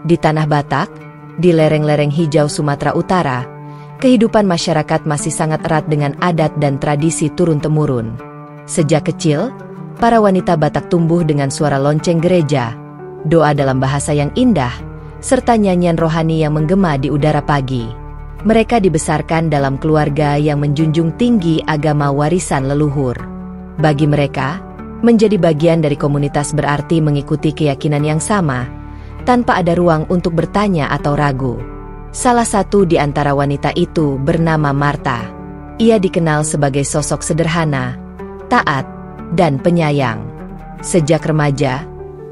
Di tanah Batak, di lereng-lereng hijau Sumatera Utara, kehidupan masyarakat masih sangat erat dengan adat dan tradisi turun-temurun. Sejak kecil, para wanita Batak tumbuh dengan suara lonceng gereja, doa dalam bahasa yang indah, serta nyanyian rohani yang menggema di udara pagi. Mereka dibesarkan dalam keluarga yang menjunjung tinggi agama warisan leluhur. Bagi mereka, menjadi bagian dari komunitas berarti mengikuti keyakinan yang sama, tanpa ada ruang untuk bertanya atau ragu. Salah satu di antara wanita itu bernama Marta. Ia dikenal sebagai sosok sederhana, taat, dan penyayang. Sejak remaja,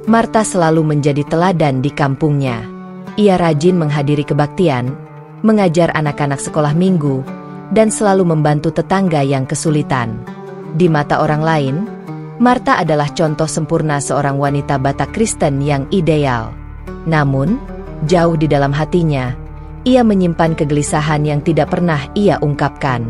Marta selalu menjadi teladan di kampungnya. Ia rajin menghadiri kebaktian, mengajar anak-anak sekolah minggu, dan selalu membantu tetangga yang kesulitan. Di mata orang lain, Marta adalah contoh sempurna seorang wanita Batak Kristen yang ideal. Namun, jauh di dalam hatinya, ia menyimpan kegelisahan yang tidak pernah ia ungkapkan.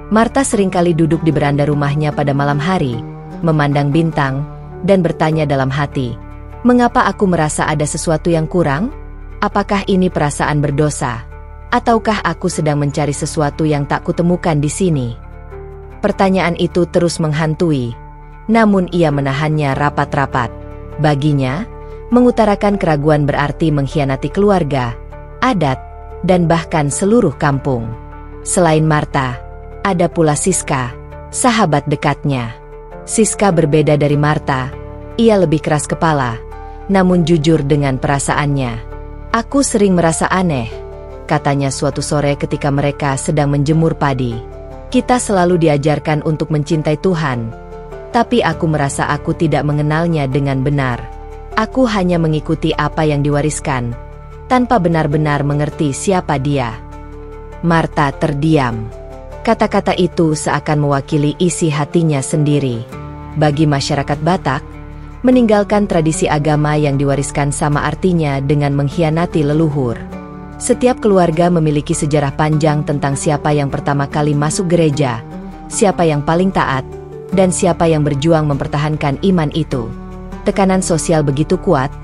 Marta seringkali duduk di beranda rumahnya pada malam hari, memandang bintang, dan bertanya dalam hati, "Mengapa aku merasa ada sesuatu yang kurang? Apakah ini perasaan berdosa? Ataukah aku sedang mencari sesuatu yang tak kutemukan di sini?" Pertanyaan itu terus menghantui, namun ia menahannya rapat-rapat. Baginya, mengutarakan keraguan berarti mengkhianati keluarga, adat, dan bahkan seluruh kampung. Selain Marta, ada pula Siska, sahabat dekatnya. Siska berbeda dari Marta, ia lebih keras kepala, namun jujur dengan perasaannya. "Aku sering merasa aneh," katanya suatu sore ketika mereka sedang menjemur padi. "Kita selalu diajarkan untuk mencintai Tuhan, tapi aku merasa aku tidak mengenalnya dengan benar. Aku hanya mengikuti apa yang diwariskan, tanpa benar-benar mengerti siapa dia." Marta terdiam. Kata-kata itu seakan mewakili isi hatinya sendiri. Bagi masyarakat Batak, meninggalkan tradisi agama yang diwariskan sama artinya dengan mengkhianati leluhur. Setiap keluarga memiliki sejarah panjang tentang siapa yang pertama kali masuk gereja, siapa yang paling taat, dan siapa yang berjuang mempertahankan iman itu. Tekanan sosial begitu kuat,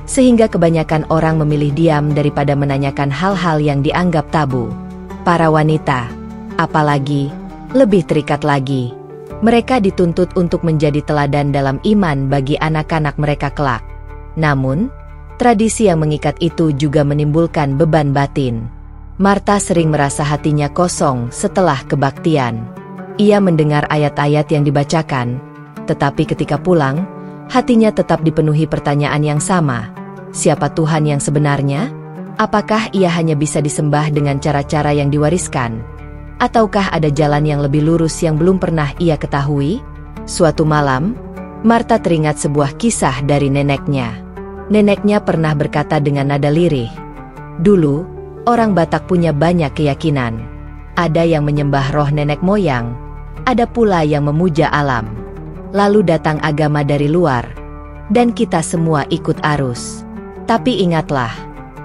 sehingga kebanyakan orang memilih diam daripada menanyakan hal-hal yang dianggap tabu. Para wanita, apalagi, lebih terikat lagi. Mereka dituntut untuk menjadi teladan dalam iman bagi anak-anak mereka kelak. Namun, tradisi yang mengikat itu juga menimbulkan beban batin. Marta sering merasa hatinya kosong setelah kebaktian. Ia mendengar ayat-ayat yang dibacakan, tetapi ketika pulang, hatinya tetap dipenuhi pertanyaan yang sama. Siapa Tuhan yang sebenarnya? Apakah ia hanya bisa disembah dengan cara-cara yang diwariskan? Ataukah ada jalan yang lebih lurus yang belum pernah ia ketahui? Suatu malam, Marta teringat sebuah kisah dari neneknya. Neneknya pernah berkata dengan nada lirih, "Dulu, orang Batak punya banyak keyakinan. Ada yang menyembah roh nenek moyang, ada pula yang memuja alam. Lalu datang agama dari luar, dan kita semua ikut arus. Tapi ingatlah,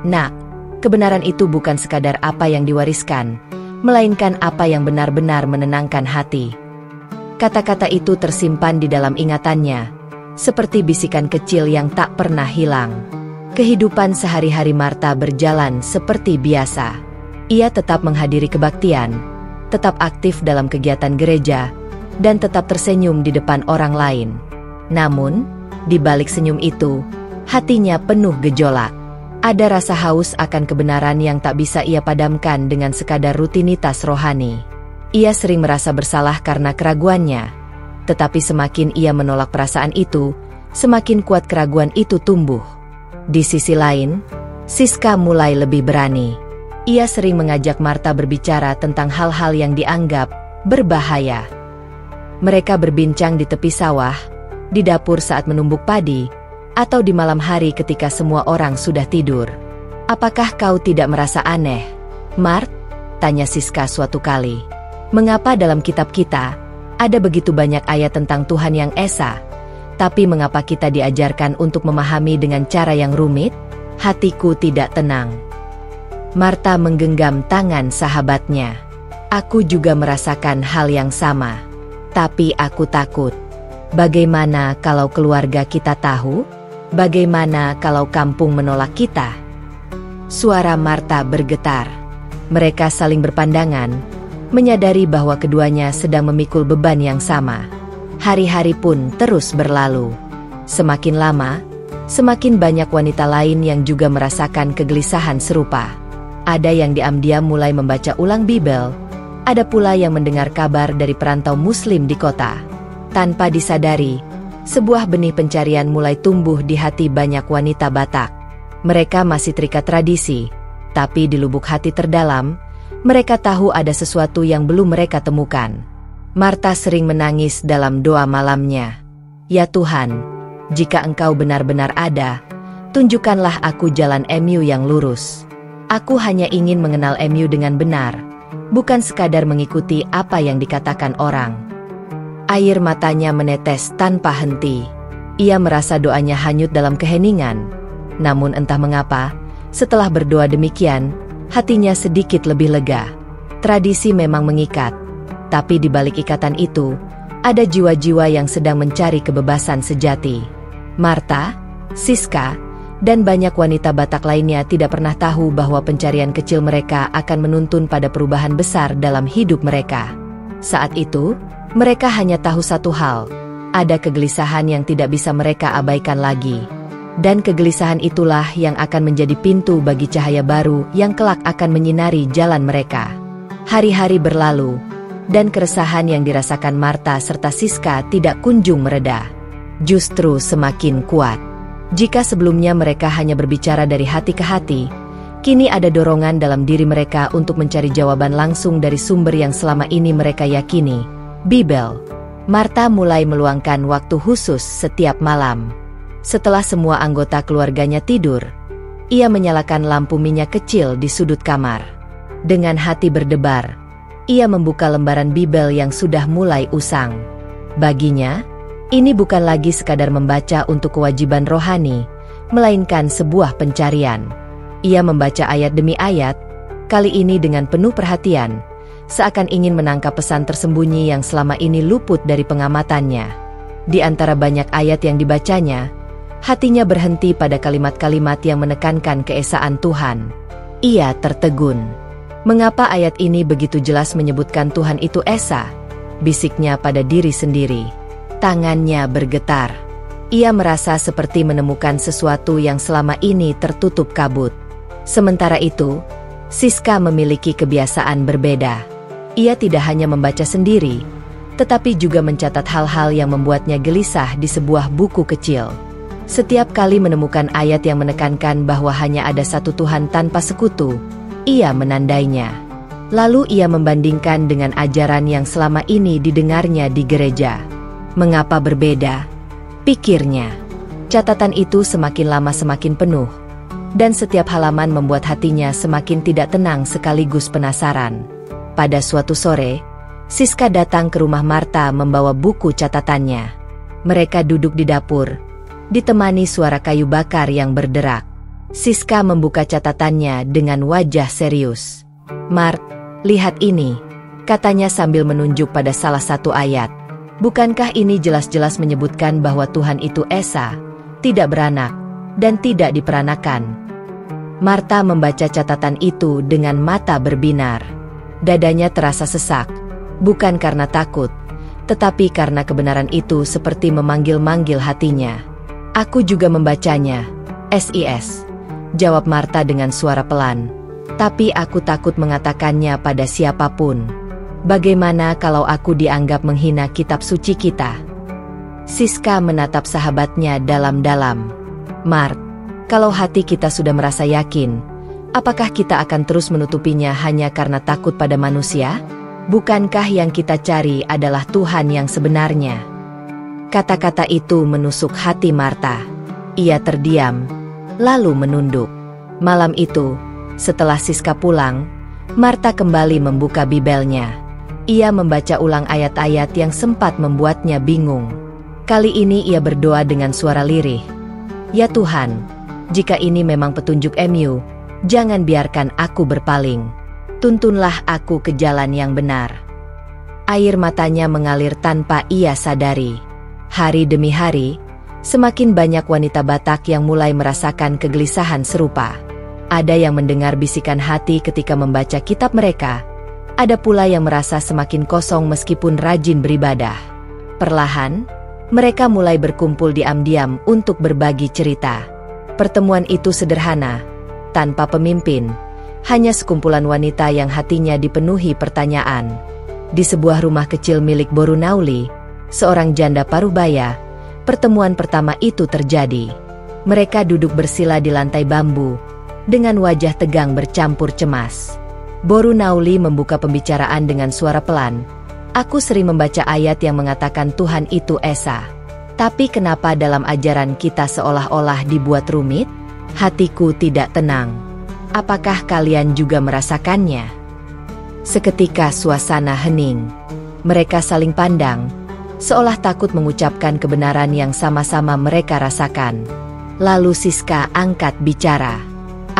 nak, kebenaran itu bukan sekadar apa yang diwariskan, melainkan apa yang benar-benar menenangkan hati." Kata-kata itu tersimpan di dalam ingatannya, seperti bisikan kecil yang tak pernah hilang. Kehidupan sehari-hari Marta berjalan seperti biasa. Ia tetap menghadiri kebaktian, tetap aktif dalam kegiatan gereja, dan tetap tersenyum di depan orang lain. Namun, di balik senyum itu, hatinya penuh gejolak. Ada rasa haus akan kebenaran yang tak bisa ia padamkan dengan sekadar rutinitas rohani. Ia sering merasa bersalah karena keraguannya, tetapi semakin ia menolak perasaan itu, semakin kuat keraguan itu tumbuh. Di sisi lain, Siska mulai lebih berani. Ia sering mengajak Marta berbicara tentang hal-hal yang dianggap berbahaya. Mereka berbincang di tepi sawah, di dapur saat menumbuk padi, atau di malam hari ketika semua orang sudah tidur. "Apakah kau tidak merasa aneh, Mart?" tanya Siska suatu kali. "Mengapa dalam kitab kita, Ada begitu banyak ayat tentang Tuhan yang esa, tapi mengapa kita diajarkan untuk memahami dengan cara yang rumit? Hatiku tidak tenang. Marta menggenggam tangan sahabatnya. Aku juga merasakan hal yang sama. Tapi aku takut. Bagaimana kalau keluarga kita tahu? Bagaimana kalau kampung menolak kita? Suara Marta bergetar. Mereka saling berpandangan, menyadari bahwa keduanya sedang memikul beban yang sama. Hari-hari pun terus berlalu. Semakin lama, semakin banyak wanita lain yang juga merasakan kegelisahan serupa. Ada yang diam-diam mulai membaca ulang Bibel, ada pula yang mendengar kabar dari perantau Muslim di kota. Tanpa disadari, sebuah benih pencarian mulai tumbuh di hati banyak wanita Batak. Mereka masih terikat tradisi, tapi di lubuk hati terdalam, mereka tahu ada sesuatu yang belum mereka temukan. Marta sering menangis dalam doa malamnya. Ya Tuhan, jika Engkau benar-benar ada, tunjukkanlah aku jalan MU yang lurus. Aku hanya ingin mengenal MU dengan benar, bukan sekadar mengikuti apa yang dikatakan orang. Air matanya menetes tanpa henti. Ia merasa doanya hanyut dalam keheningan. Namun entah mengapa, setelah berdoa demikian, hatinya sedikit lebih lega. Tradisi memang mengikat, tapi di balik ikatan itu, ada jiwa-jiwa yang sedang mencari kebebasan sejati. Marta, Siska, dan banyak wanita Batak lainnya tidak pernah tahu bahwa pencarian kecil mereka akan menuntun pada perubahan besar dalam hidup mereka. Saat itu, mereka hanya tahu satu hal, ada kegelisahan yang tidak bisa mereka abaikan lagi. Dan kegelisahan itulah yang akan menjadi pintu bagi cahaya baru yang kelak akan menyinari jalan mereka. Hari-hari berlalu, dan keresahan yang dirasakan Marta serta Siska tidak kunjung mereda. Justru semakin kuat. Jika sebelumnya mereka hanya berbicara dari hati ke hati, kini ada dorongan dalam diri mereka untuk mencari jawaban langsung dari sumber yang selama ini mereka yakini, Bibel. Marta mulai meluangkan waktu khusus setiap malam. Setelah semua anggota keluarganya tidur, ia menyalakan lampu minyak kecil di sudut kamar. Dengan hati berdebar, ia membuka lembaran Bibel yang sudah mulai usang. Baginya, ini bukan lagi sekadar membaca untuk kewajiban rohani, melainkan sebuah pencarian. Ia membaca ayat demi ayat, kali ini dengan penuh perhatian, seakan ingin menangkap pesan tersembunyi yang selama ini luput dari pengamatannya. Di antara banyak ayat yang dibacanya, hatinya berhenti pada kalimat-kalimat yang menekankan keesaan Tuhan. Ia tertegun. Mengapa ayat ini begitu jelas menyebutkan Tuhan itu esa? Bisiknya pada diri sendiri. Tangannya bergetar. Ia merasa seperti menemukan sesuatu yang selama ini tertutup kabut. Sementara itu, Siska memiliki kebiasaan berbeda. Ia tidak hanya membaca sendiri, tetapi juga mencatat hal-hal yang membuatnya gelisah di sebuah buku kecil. Setiap kali menemukan ayat yang menekankan bahwa hanya ada satu Tuhan tanpa sekutu, ia menandainya. Lalu ia membandingkan dengan ajaran yang selama ini didengarnya di gereja. Mengapa berbeda? Pikirnya. Catatan itu semakin lama semakin penuh, dan setiap halaman membuat hatinya semakin tidak tenang sekaligus penasaran. Pada suatu sore, Siska datang ke rumah Marta membawa buku catatannya. Mereka duduk di dapur, ditemani suara kayu bakar yang berderak. Siska membuka catatannya dengan wajah serius. "Mart, lihat ini," katanya sambil menunjuk pada salah satu ayat. "Bukankah ini jelas-jelas menyebutkan bahwa Tuhan itu esa, tidak beranak, dan tidak diperanakan?" Marta membaca catatan itu dengan mata berbinar. Dadanya terasa sesak, bukan karena takut, tetapi karena kebenaran itu seperti memanggil-manggil hatinya. "Aku juga membacanya, Sis," jawab Marta dengan suara pelan. "Tapi aku takut mengatakannya pada siapapun. Bagaimana kalau aku dianggap menghina kitab suci kita?" Siska menatap sahabatnya dalam-dalam. "Mart, kalau hati kita sudah merasa yakin, apakah kita akan terus menutupinya hanya karena takut pada manusia? Bukankah yang kita cari adalah Tuhan yang sebenarnya?" Kata-kata itu menusuk hati Marta. Ia terdiam, lalu menunduk. Malam itu, setelah Siska pulang, Marta kembali membuka Bibelnya. Ia membaca ulang ayat-ayat yang sempat membuatnya bingung. Kali ini ia berdoa dengan suara lirih. Ya Tuhan, jika ini memang petunjuk MU, jangan biarkan aku berpaling. Tuntunlah aku ke jalan yang benar. Air matanya mengalir tanpa ia sadari. Hari demi hari, semakin banyak wanita Batak yang mulai merasakan kegelisahan serupa. Ada yang mendengar bisikan hati ketika membaca kitab mereka. Ada pula yang merasa semakin kosong meskipun rajin beribadah. Perlahan, mereka mulai berkumpul diam-diam untuk berbagi cerita. Pertemuan itu sederhana, tanpa pemimpin, hanya sekumpulan wanita yang hatinya dipenuhi pertanyaan. Di sebuah rumah kecil milik Boru Nauli, seorang janda paruh-baya, pertemuan pertama itu terjadi. Mereka duduk bersila di lantai bambu, dengan wajah tegang bercampur cemas. Boru Nauli membuka pembicaraan dengan suara pelan. Aku sering membaca ayat yang mengatakan Tuhan itu Esa. Tapi kenapa dalam ajaran kita seolah-olah dibuat rumit? Hatiku tidak tenang. Apakah kalian juga merasakannya? Seketika suasana hening. Mereka saling pandang, seolah takut mengucapkan kebenaran yang sama-sama mereka rasakan. Lalu Siska angkat bicara.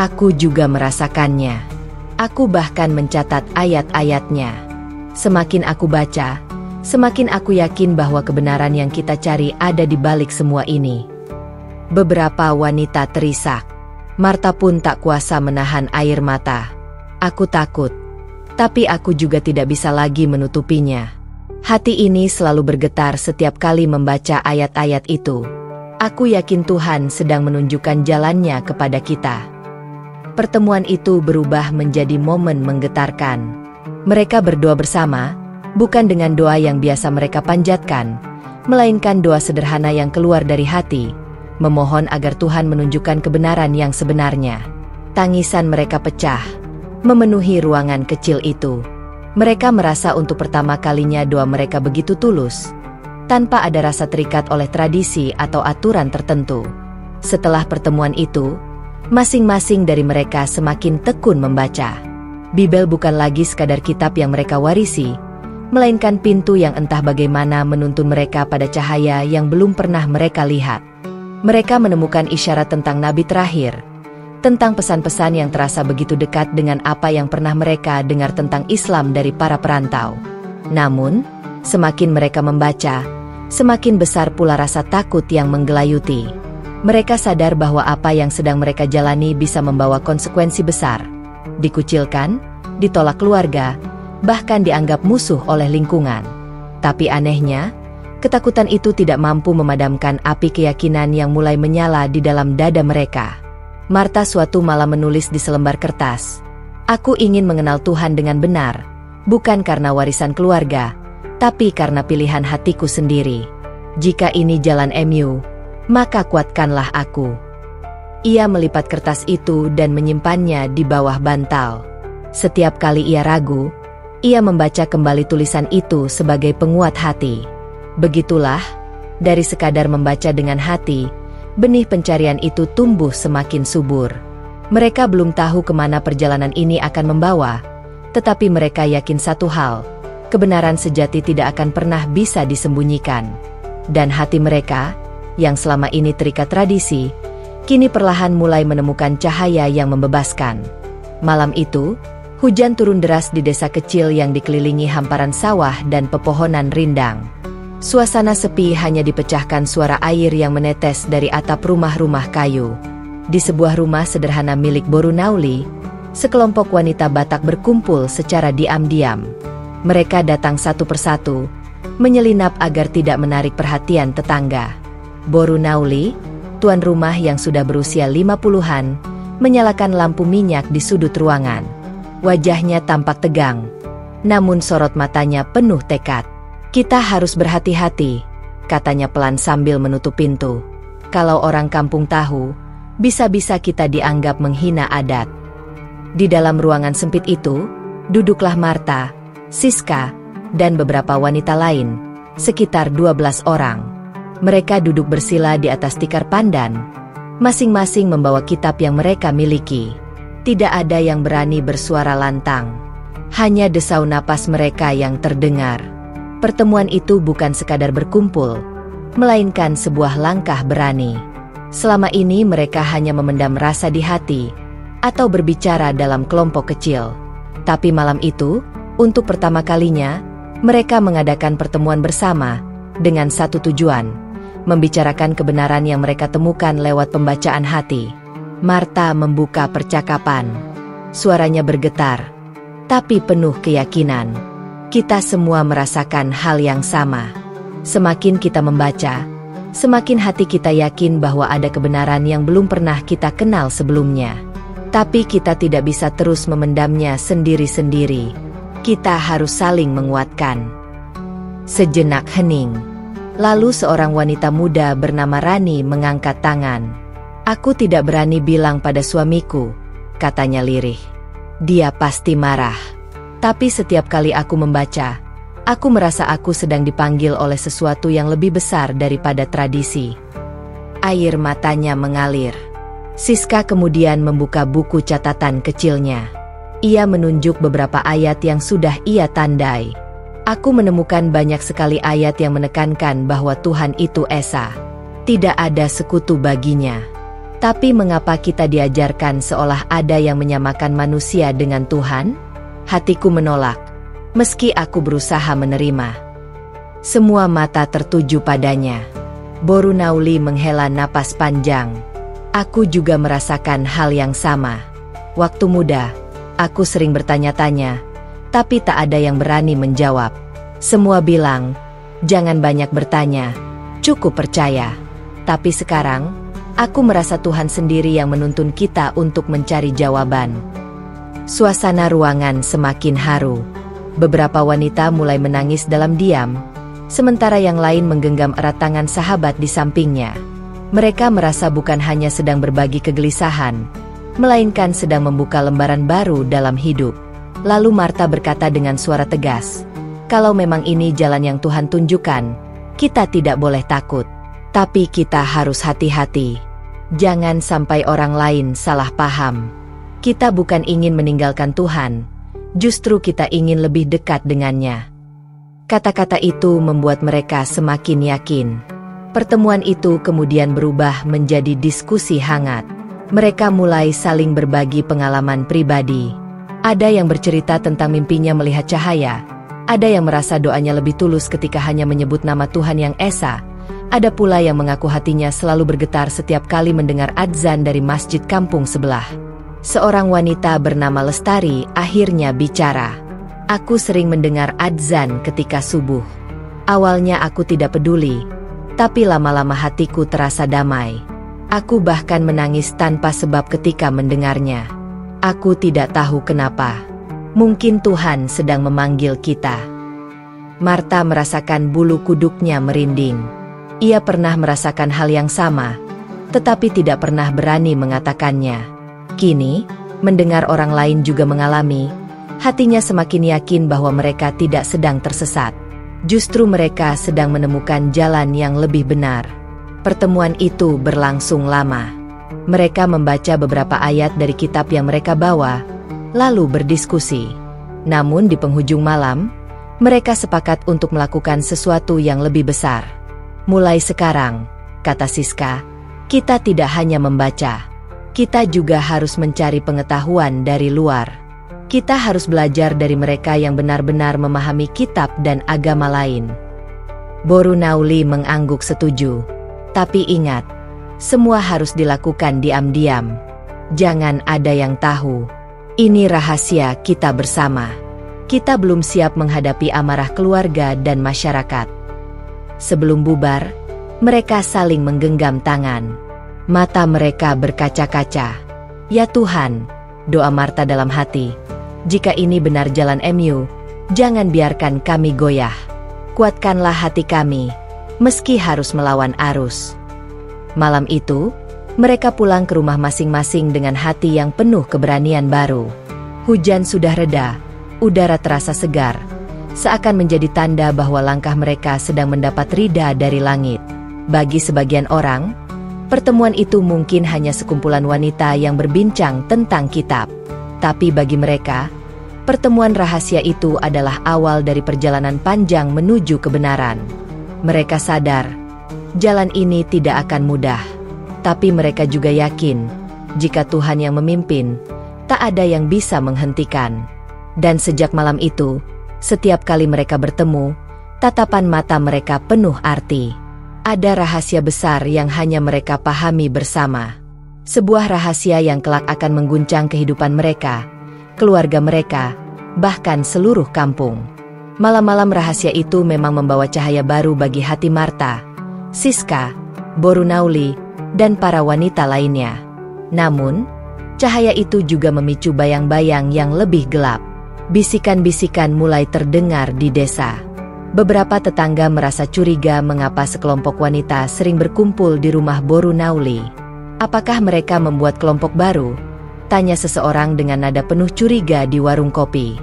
Aku juga merasakannya. Aku bahkan mencatat ayat-ayatnya. Semakin aku baca, semakin aku yakin bahwa kebenaran yang kita cari ada di balik semua ini. Beberapa wanita terisak. Marta pun tak kuasa menahan air mata. Aku takut, tapi aku juga tidak bisa lagi menutupinya. Hati ini selalu bergetar setiap kali membaca ayat-ayat itu. Aku yakin Tuhan sedang menunjukkan jalannya kepada kita. Pertemuan itu berubah menjadi momen menggetarkan. Mereka berdoa bersama, bukan dengan doa yang biasa mereka panjatkan, melainkan doa sederhana yang keluar dari hati, memohon agar Tuhan menunjukkan kebenaran yang sebenarnya. Tangisan mereka pecah, memenuhi ruangan kecil itu. Mereka merasa untuk pertama kalinya doa mereka begitu tulus, tanpa ada rasa terikat oleh tradisi atau aturan tertentu. Setelah pertemuan itu, masing-masing dari mereka semakin tekun membaca. Bibel bukan lagi sekadar kitab yang mereka warisi, melainkan pintu yang entah bagaimana menuntun mereka pada cahaya yang belum pernah mereka lihat. Mereka menemukan isyarat tentang nabi terakhir, tentang pesan-pesan yang terasa begitu dekat dengan apa yang pernah mereka dengar tentang Islam dari para perantau. Namun, semakin mereka membaca, semakin besar pula rasa takut yang menggelayuti. Mereka sadar bahwa apa yang sedang mereka jalani bisa membawa konsekuensi besar. Dikucilkan, ditolak keluarga, bahkan dianggap musuh oleh lingkungan. Tapi anehnya, ketakutan itu tidak mampu memadamkan api keyakinan yang mulai menyala di dalam dada mereka. Marta suatu malam menulis di selembar kertas, "Aku ingin mengenal Tuhan dengan benar, bukan karena warisan keluarga, tapi karena pilihan hatiku sendiri. Jika ini jalan MU, maka kuatkanlah aku." Ia melipat kertas itu dan menyimpannya di bawah bantal. Setiap kali ia ragu, ia membaca kembali tulisan itu sebagai penguat hati. Begitulah, dari sekadar membaca dengan hati, benih pencarian itu tumbuh semakin subur. Mereka belum tahu kemana perjalanan ini akan membawa, tetapi mereka yakin satu hal, kebenaran sejati tidak akan pernah bisa disembunyikan. Dan hati mereka, yang selama ini terikat tradisi, kini perlahan mulai menemukan cahaya yang membebaskan. Malam itu, hujan turun deras di desa kecil yang dikelilingi hamparan sawah dan pepohonan rindang. Suasana sepi hanya dipecahkan suara air yang menetes dari atap rumah-rumah kayu. Di sebuah rumah sederhana milik Boru Nauli, sekelompok wanita Batak berkumpul secara diam-diam. Mereka datang satu persatu, menyelinap agar tidak menarik perhatian tetangga. Boru Nauli, tuan rumah yang sudah berusia 50-an, menyalakan lampu minyak di sudut ruangan. Wajahnya tampak tegang, namun sorot matanya penuh tekad. "Kita harus berhati-hati," katanya pelan sambil menutup pintu. "Kalau orang kampung tahu, bisa-bisa kita dianggap menghina adat." Di dalam ruangan sempit itu, duduklah Marta, Siska, dan beberapa wanita lain, sekitar 12 orang. Mereka duduk bersila di atas tikar pandan, masing-masing membawa kitab yang mereka miliki. Tidak ada yang berani bersuara lantang. Hanya desau napas mereka yang terdengar. Pertemuan itu bukan sekadar berkumpul, melainkan sebuah langkah berani. Selama ini mereka hanya memendam rasa di hati, atau berbicara dalam kelompok kecil. Tapi malam itu, untuk pertama kalinya, mereka mengadakan pertemuan bersama, dengan satu tujuan, membicarakan kebenaran yang mereka temukan lewat pembacaan hati. Marta membuka percakapan. Suaranya bergetar, tapi penuh keyakinan. Kita semua merasakan hal yang sama. Semakin kita membaca, semakin hati kita yakin bahwa ada kebenaran yang belum pernah kita kenal sebelumnya. Tapi kita tidak bisa terus memendamnya sendiri-sendiri. Kita harus saling menguatkan. Sejenak hening. Lalu seorang wanita muda bernama Rani mengangkat tangan. "Aku tidak berani bilang pada suamiku," katanya lirih. "Dia pasti marah. Tapi setiap kali aku membaca, aku merasa aku sedang dipanggil oleh sesuatu yang lebih besar daripada tradisi." Air matanya mengalir. Siska kemudian membuka buku catatan kecilnya. Ia menunjuk beberapa ayat yang sudah ia tandai. "Aku menemukan banyak sekali ayat yang menekankan bahwa Tuhan itu esa. Tidak ada sekutu baginya. Tapi mengapa kita diajarkan seolah ada yang menyamakan manusia dengan Tuhan?" Hatiku menolak, meski aku berusaha menerima. Semua mata tertuju padanya. Borunauli menghela napas panjang. "Aku juga merasakan hal yang sama. Waktu muda, aku sering bertanya-tanya, tapi tak ada yang berani menjawab. Semua bilang, jangan banyak bertanya, cukup percaya. Tapi sekarang, aku merasa Tuhan sendiri yang menuntun kita untuk mencari jawaban." Suasana ruangan semakin haru. Beberapa wanita mulai menangis dalam diam, sementara yang lain menggenggam erat tangan sahabat di sampingnya. Mereka merasa bukan hanya sedang berbagi kegelisahan, melainkan sedang membuka lembaran baru dalam hidup. Lalu Marta berkata dengan suara tegas, "Kalau memang ini jalan yang Tuhan tunjukkan, kita tidak boleh takut. Tapi kita harus hati-hati. Jangan sampai orang lain salah paham. Kita bukan ingin meninggalkan Tuhan, justru kita ingin lebih dekat dengannya." Kata-kata itu membuat mereka semakin yakin. Pertemuan itu kemudian berubah menjadi diskusi hangat. Mereka mulai saling berbagi pengalaman pribadi. Ada yang bercerita tentang mimpinya melihat cahaya. Ada yang merasa doanya lebih tulus ketika hanya menyebut nama Tuhan yang esa. Ada pula yang mengaku hatinya selalu bergetar setiap kali mendengar adzan dari masjid kampung sebelah. Seorang wanita bernama Lestari akhirnya bicara. "Aku sering mendengar adzan ketika subuh. Awalnya aku tidak peduli, tapi lama-lama hatiku terasa damai. Aku bahkan menangis tanpa sebab ketika mendengarnya. Aku tidak tahu kenapa. Mungkin Tuhan sedang memanggil kita." Marta merasakan bulu kuduknya merinding. Ia pernah merasakan hal yang sama, tetapi tidak pernah berani mengatakannya. Kini, mendengar orang lain juga mengalami, hatinya semakin yakin bahwa mereka tidak sedang tersesat. Justru mereka sedang menemukan jalan yang lebih benar. Pertemuan itu berlangsung lama. Mereka membaca beberapa ayat dari kitab yang mereka bawa, lalu berdiskusi. Namun di penghujung malam, mereka sepakat untuk melakukan sesuatu yang lebih besar. "Mulai sekarang," kata Siska, "kita tidak hanya membaca. Kita juga harus mencari pengetahuan dari luar. Kita harus belajar dari mereka yang benar-benar memahami kitab dan agama lain." Borunauli mengangguk setuju. "Tapi ingat, semua harus dilakukan diam-diam. Jangan ada yang tahu. Ini rahasia kita bersama. Kita belum siap menghadapi amarah keluarga dan masyarakat." Sebelum bubar, mereka saling menggenggam tangan. Mata mereka berkaca-kaca. "Ya Tuhan," doa Marta dalam hati, "jika ini benar jalan MU, jangan biarkan kami goyah. Kuatkanlah hati kami, meski harus melawan arus." Malam itu, mereka pulang ke rumah masing-masing dengan hati yang penuh keberanian baru. Hujan sudah reda, udara terasa segar, seakan menjadi tanda bahwa langkah mereka sedang mendapat rida dari langit. Bagi sebagian orang, pertemuan itu mungkin hanya sekumpulan wanita yang berbincang tentang kitab. Tapi bagi mereka, Pertemuan rahasia itu adalah awal dari perjalanan panjang menuju kebenaran. Mereka sadar, jalan ini tidak akan mudah. Tapi mereka juga yakin, jika Tuhan yang memimpin, tak ada yang bisa menghentikan. Dan sejak malam itu, setiap kali mereka bertemu, tatapan mata mereka penuh arti. Ada rahasia besar yang hanya mereka pahami bersama. Sebuah rahasia yang kelak akan mengguncang kehidupan mereka, keluarga mereka, bahkan seluruh kampung. Malam-malam rahasia itu memang membawa cahaya baru bagi hati Martha, Siska, Borunauli, dan para wanita lainnya. Namun, cahaya itu juga memicu bayang-bayang yang lebih gelap. Bisikan-bisikan mulai terdengar di desa. Beberapa tetangga merasa curiga mengapa sekelompok wanita sering berkumpul di rumah Borunauli. Apakah mereka membuat kelompok baru? Tanya seseorang dengan nada penuh curiga di warung kopi.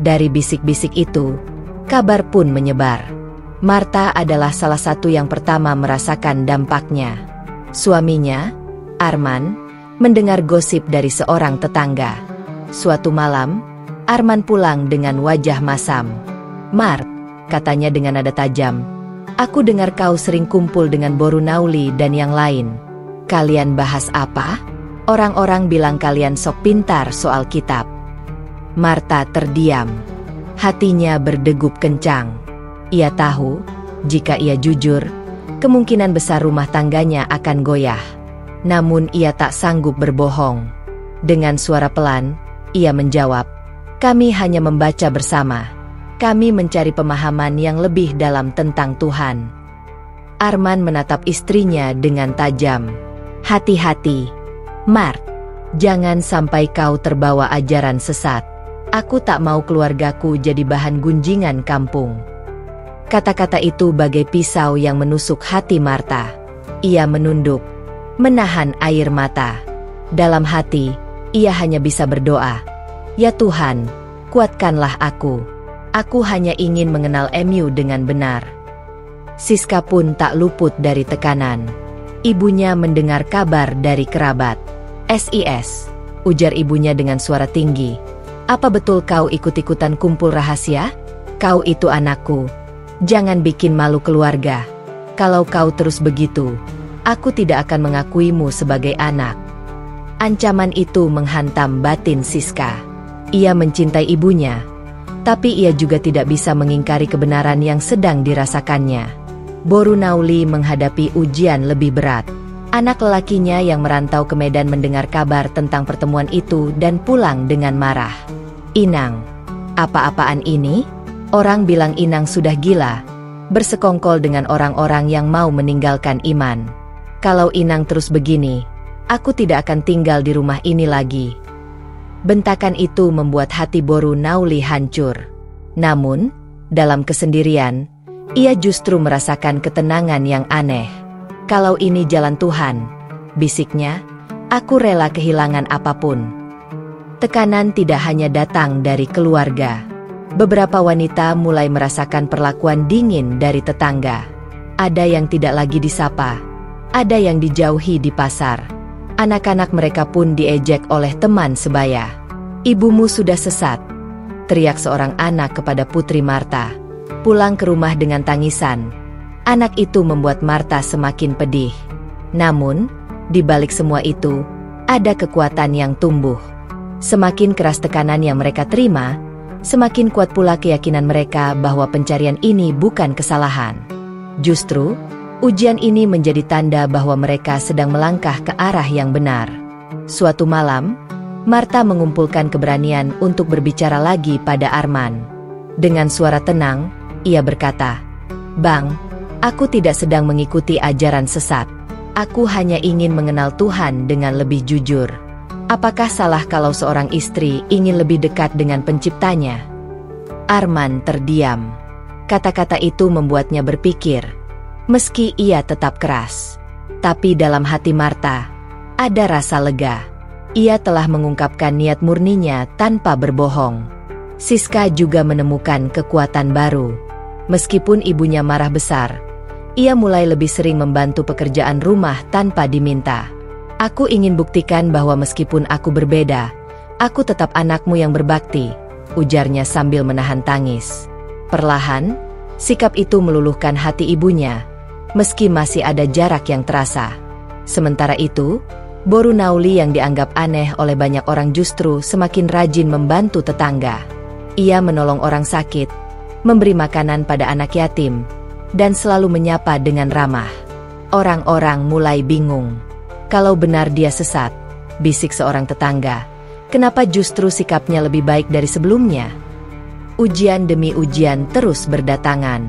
Dari bisik-bisik itu, kabar pun menyebar. Martha adalah salah satu yang pertama merasakan dampaknya. Suaminya, Arman, mendengar gosip dari seorang tetangga. Suatu malam, Arman pulang dengan wajah masam. "Mart," katanya dengan nada tajam, "aku dengar kau sering kumpul dengan Borunauli dan yang lain. Kalian bahas apa? Orang-orang bilang kalian sok pintar soal kitab." Martha terdiam. Hatinya berdegup kencang. Ia tahu, jika ia jujur, kemungkinan besar rumah tangganya akan goyah. Namun ia tak sanggup berbohong. Dengan suara pelan, ia menjawab, "Kami hanya membaca bersama. Kami mencari pemahaman yang lebih dalam tentang Tuhan." Arman menatap istrinya dengan tajam. "Hati-hati, Mart. Jangan sampai kau terbawa ajaran sesat. Aku tak mau keluargaku jadi bahan gunjingan kampung." Kata-kata itu bagai pisau yang menusuk hati Martha. Ia menunduk, menahan air mata. Dalam hati, ia hanya bisa berdoa, "Ya Tuhan, kuatkanlah aku. Aku hanya ingin mengenal MU dengan benar." Siska pun tak luput dari tekanan. Ibunya mendengar kabar dari kerabat. "SIS," ujar ibunya dengan suara tinggi. "Apa betul kau ikut-ikutan kumpul rahasia? Kau itu anakku. Jangan bikin malu keluarga. Kalau kau terus begitu, aku tidak akan mengakuimu sebagai anak." Ancaman itu menghantam batin Siska. Ia mencintai ibunya, tapi ia juga tidak bisa mengingkari kebenaran yang sedang dirasakannya. Borunauli menghadapi ujian lebih berat. Anak lelakinya yang merantau ke Medan mendengar kabar tentang pertemuan itu dan pulang dengan marah. "Inang, apa-apaan ini? Orang bilang Inang sudah gila, bersekongkol dengan orang-orang yang mau meninggalkan iman. Kalau Inang terus begini, aku tidak akan tinggal di rumah ini lagi." Bentakan itu membuat hati Borunauli hancur. Namun, dalam kesendirian, ia justru merasakan ketenangan yang aneh. "Kalau ini jalan Tuhan," bisiknya, "aku rela kehilangan apapun." Tekanan tidak hanya datang dari keluarga. Beberapa wanita mulai merasakan perlakuan dingin dari tetangga. Ada yang tidak lagi disapa, ada yang dijauhi di pasar. Anak-anak mereka pun diejek oleh teman sebaya. "Ibumu sudah sesat," teriak seorang anak kepada putri Martha. Pulang ke rumah dengan tangisan. Anak itu membuat Martha semakin pedih. Namun, di balik semua itu, ada kekuatan yang tumbuh. Semakin keras tekanan yang mereka terima, semakin kuat pula keyakinan mereka bahwa pencarian ini bukan kesalahan. Justru, ujian ini menjadi tanda bahwa mereka sedang melangkah ke arah yang benar. Suatu malam, Martha mengumpulkan keberanian untuk berbicara lagi pada Arman. Dengan suara tenang, ia berkata, "Bang, aku tidak sedang mengikuti ajaran sesat. Aku hanya ingin mengenal Tuhan dengan lebih jujur. Apakah salah kalau seorang istri ingin lebih dekat dengan penciptanya?" Arman terdiam. Kata-kata itu membuatnya berpikir. Meski ia tetap keras, tapi dalam hati Martha ada rasa lega. Ia telah mengungkapkan niat murninya tanpa berbohong. Siska juga menemukan kekuatan baru. Meskipun ibunya marah besar, ia mulai lebih sering membantu pekerjaan rumah tanpa diminta. "Aku ingin buktikan bahwa meskipun aku berbeda, aku tetap anakmu yang berbakti," ujarnya sambil menahan tangis. Perlahan, sikap itu meluluhkan hati ibunya, meski masih ada jarak yang terasa. Sementara itu, Boru Nauli yang dianggap aneh oleh banyak orang justru semakin rajin membantu tetangga. Ia menolong orang sakit, memberi makanan pada anak yatim, dan selalu menyapa dengan ramah. Orang-orang mulai bingung. Kalau benar dia sesat, bisik seorang tetangga, kenapa justru sikapnya lebih baik dari sebelumnya? Ujian demi ujian terus berdatangan.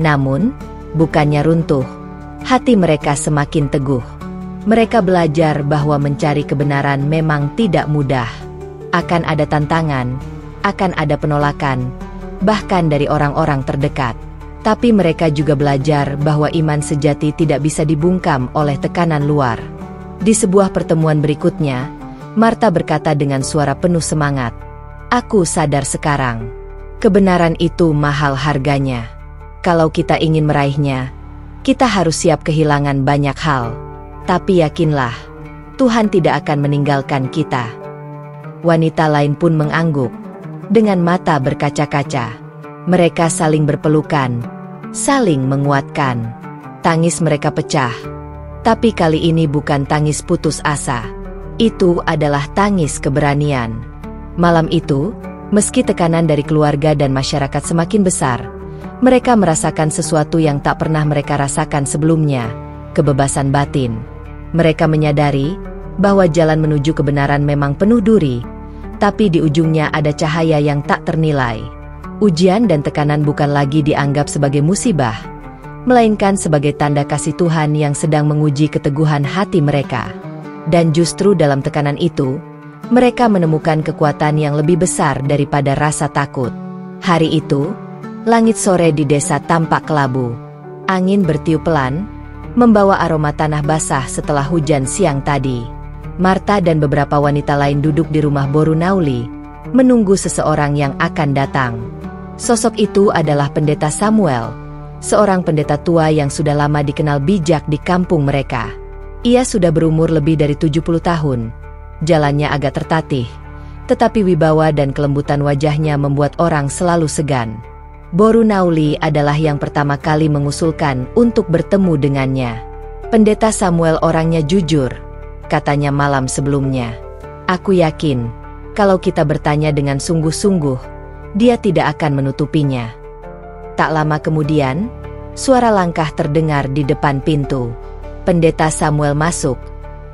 Namun, bukannya runtuh, hati mereka semakin teguh. Mereka belajar bahwa mencari kebenaran memang tidak mudah. Akan ada tantangan, akan ada penolakan, bahkan dari orang-orang terdekat. Tapi mereka juga belajar bahwa iman sejati tidak bisa dibungkam oleh tekanan luar. Di sebuah pertemuan berikutnya, Martha berkata dengan suara penuh semangat, "Aku sadar sekarang, kebenaran itu mahal harganya. Kalau kita ingin meraihnya, kita harus siap kehilangan banyak hal. Tapi yakinlah, Tuhan tidak akan meninggalkan kita." Wanita lain pun mengangguk, dengan mata berkaca-kaca. Mereka saling berpelukan, saling menguatkan. Tangis mereka pecah. Tapi kali ini bukan tangis putus asa. Itu adalah tangis keberanian. Malam itu, meski tekanan dari keluarga dan masyarakat semakin besar, mereka merasakan sesuatu yang tak pernah mereka rasakan sebelumnya, kebebasan batin. Mereka menyadari bahwa jalan menuju kebenaran memang penuh duri, tapi di ujungnya ada cahaya yang tak ternilai. Ujian dan tekanan bukan lagi dianggap sebagai musibah, melainkan sebagai tanda kasih Tuhan yang sedang menguji keteguhan hati mereka. Dan justru dalam tekanan itu, mereka menemukan kekuatan yang lebih besar daripada rasa takut. Hari itu, langit sore di desa tampak kelabu. Angin bertiup pelan, membawa aroma tanah basah setelah hujan siang tadi. Martha dan beberapa wanita lain duduk di rumah Boru Nauli, menunggu seseorang yang akan datang. Sosok itu adalah Pendeta Samuel, seorang pendeta tua yang sudah lama dikenal bijak di kampung mereka. Ia sudah berumur lebih dari 70 tahun. Jalannya agak tertatih, tetapi wibawa dan kelembutan wajahnya membuat orang selalu segan. Boru Nauli adalah yang pertama kali mengusulkan untuk bertemu dengannya. "Pendeta Samuel orangnya jujur," katanya malam sebelumnya. "Aku yakin, kalau kita bertanya dengan sungguh-sungguh, dia tidak akan menutupinya." Tak lama kemudian, suara langkah terdengar di depan pintu. Pendeta Samuel masuk,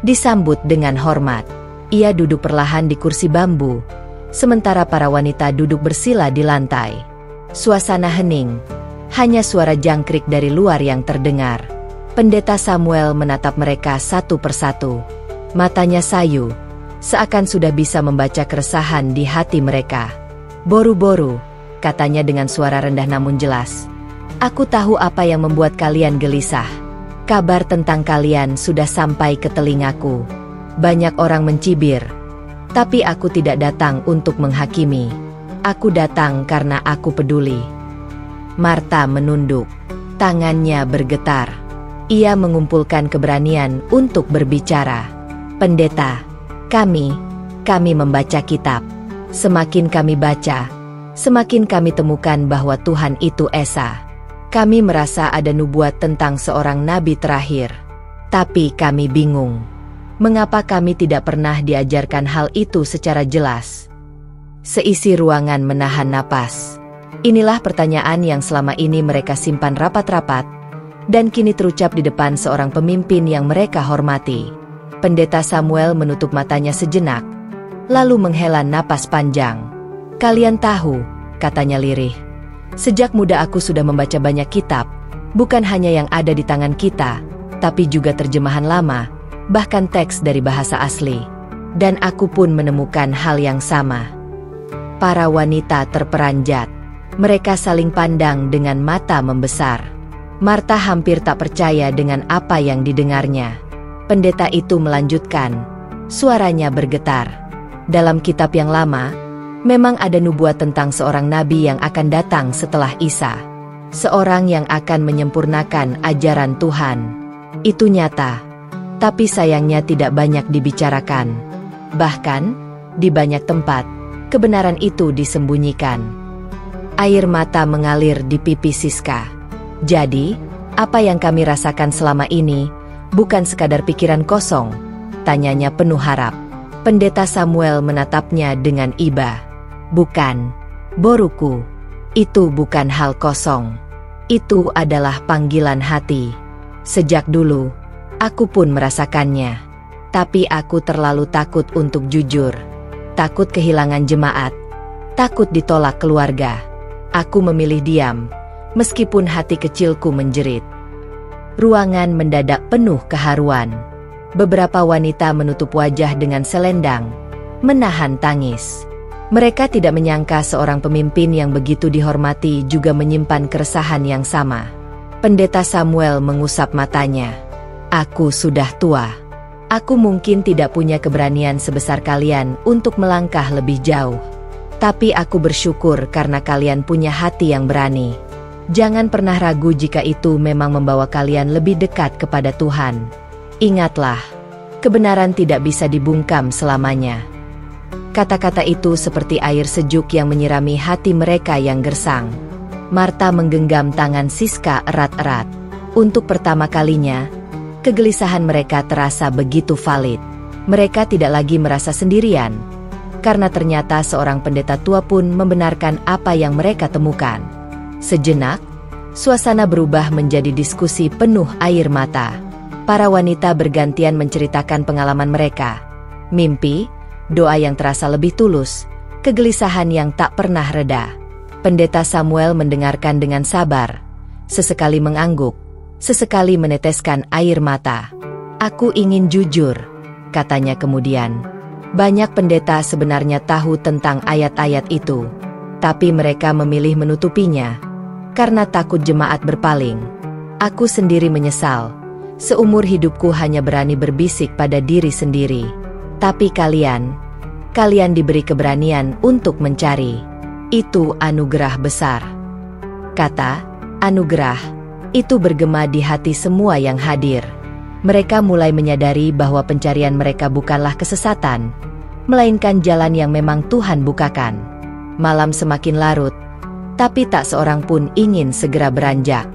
disambut dengan hormat. Ia duduk perlahan di kursi bambu, sementara para wanita duduk bersila di lantai. Suasana hening, hanya suara jangkrik dari luar yang terdengar. Pendeta Samuel menatap mereka satu persatu. Matanya sayu, seakan sudah bisa membaca keresahan di hati mereka. "Boru-boru," katanya dengan suara rendah namun jelas. "Aku tahu apa yang membuat kalian gelisah. Kabar tentang kalian sudah sampai ke telingaku. Banyak orang mencibir. Tapi aku tidak datang untuk menghakimi. Aku datang karena aku peduli." Martha menunduk. Tangannya bergetar. Ia mengumpulkan keberanian untuk berbicara. "Pendeta, kami membaca kitab. Semakin kami baca, semakin kami temukan bahwa Tuhan itu esa. Kami merasa ada nubuat tentang seorang nabi terakhir. Tapi kami bingung. Mengapa kami tidak pernah diajarkan hal itu secara jelas?" Seisi ruangan menahan napas. Inilah pertanyaan yang selama ini mereka simpan rapat-rapat, dan kini terucap di depan seorang pemimpin yang mereka hormati. Pendeta Samuel menutup matanya sejenak, lalu menghela napas panjang. "Kalian tahu," katanya lirih, "sejak muda aku sudah membaca banyak kitab, bukan hanya yang ada di tangan kita, tapi juga terjemahan lama, bahkan teks dari bahasa asli. Dan aku pun menemukan hal yang sama." Para wanita terperanjat. Mereka saling pandang dengan mata membesar. Martha hampir tak percaya dengan apa yang didengarnya. Pendeta itu melanjutkan. Suaranya bergetar. "Dalam kitab yang lama, memang ada nubuat tentang seorang nabi yang akan datang setelah Isa. Seorang yang akan menyempurnakan ajaran Tuhan. Itu nyata. Tapi sayangnya tidak banyak dibicarakan. Bahkan, di banyak tempat, kebenaran itu disembunyikan. Air mata mengalir di pipi Siska. Jadi, apa yang kami rasakan selama ini bukan sekadar pikiran kosong? Tanyanya penuh harap. Pendeta Samuel menatapnya dengan iba. Bukan, Boruku. Itu bukan hal kosong. Itu adalah panggilan hati. Sejak dulu, aku pun merasakannya. Tapi aku terlalu takut untuk jujur. Takut kehilangan jemaat. Takut ditolak keluarga. Aku memilih diam, meskipun hati kecilku menjerit. Ruangan mendadak penuh keharuan. Beberapa wanita menutup wajah dengan selendang, menahan tangis. Mereka tidak menyangka seorang pemimpin yang begitu dihormati juga menyimpan keresahan yang sama. Pendeta Samuel mengusap matanya. Aku sudah tua. Aku mungkin tidak punya keberanian sebesar kalian untuk melangkah lebih jauh. Tapi aku bersyukur karena kalian punya hati yang berani. Jangan pernah ragu jika itu memang membawa kalian lebih dekat kepada Tuhan. Ingatlah, kebenaran tidak bisa dibungkam selamanya. Kata-kata itu seperti air sejuk yang menyirami hati mereka yang gersang. Marta menggenggam tangan Siska erat-erat. Untuk pertama kalinya, kegelisahan mereka terasa begitu valid. Mereka tidak lagi merasa sendirian. Karena ternyata seorang pendeta tua pun membenarkan apa yang mereka temukan. Sejenak, suasana berubah menjadi diskusi penuh air mata. Para wanita bergantian menceritakan pengalaman mereka. Mimpi, doa yang terasa lebih tulus, kegelisahan yang tak pernah reda. Pendeta Samuel mendengarkan dengan sabar. Sesekali mengangguk, sesekali meneteskan air mata. Aku ingin jujur, katanya kemudian. Banyak pendeta sebenarnya tahu tentang ayat-ayat itu, tapi mereka memilih menutupinya karena takut jemaat berpaling. Aku sendiri menyesal. Seumur hidupku hanya berani berbisik pada diri sendiri. Tapi kalian diberi keberanian untuk mencari. Itu anugerah besar. Kata anugerah itu bergema di hati semua yang hadir. Mereka mulai menyadari bahwa pencarian mereka bukanlah kesesatan, melainkan jalan yang memang Tuhan bukakan. Malam semakin larut, tapi tak seorang pun ingin segera beranjak.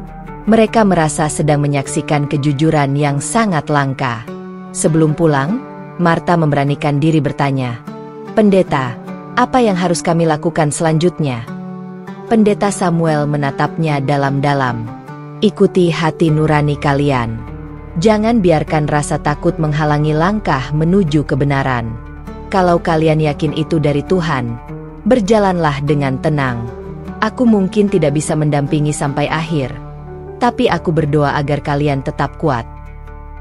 Mereka merasa sedang menyaksikan kejujuran yang sangat langka. Sebelum pulang, Marta memberanikan diri bertanya, "Pendeta, apa yang harus kami lakukan selanjutnya?" Pendeta Samuel menatapnya dalam-dalam. "Ikuti hati nurani kalian. Jangan biarkan rasa takut menghalangi langkah menuju kebenaran. Kalau kalian yakin itu dari Tuhan, berjalanlah dengan tenang. Aku mungkin tidak bisa mendampingi sampai akhir, tapi aku berdoa agar kalian tetap kuat."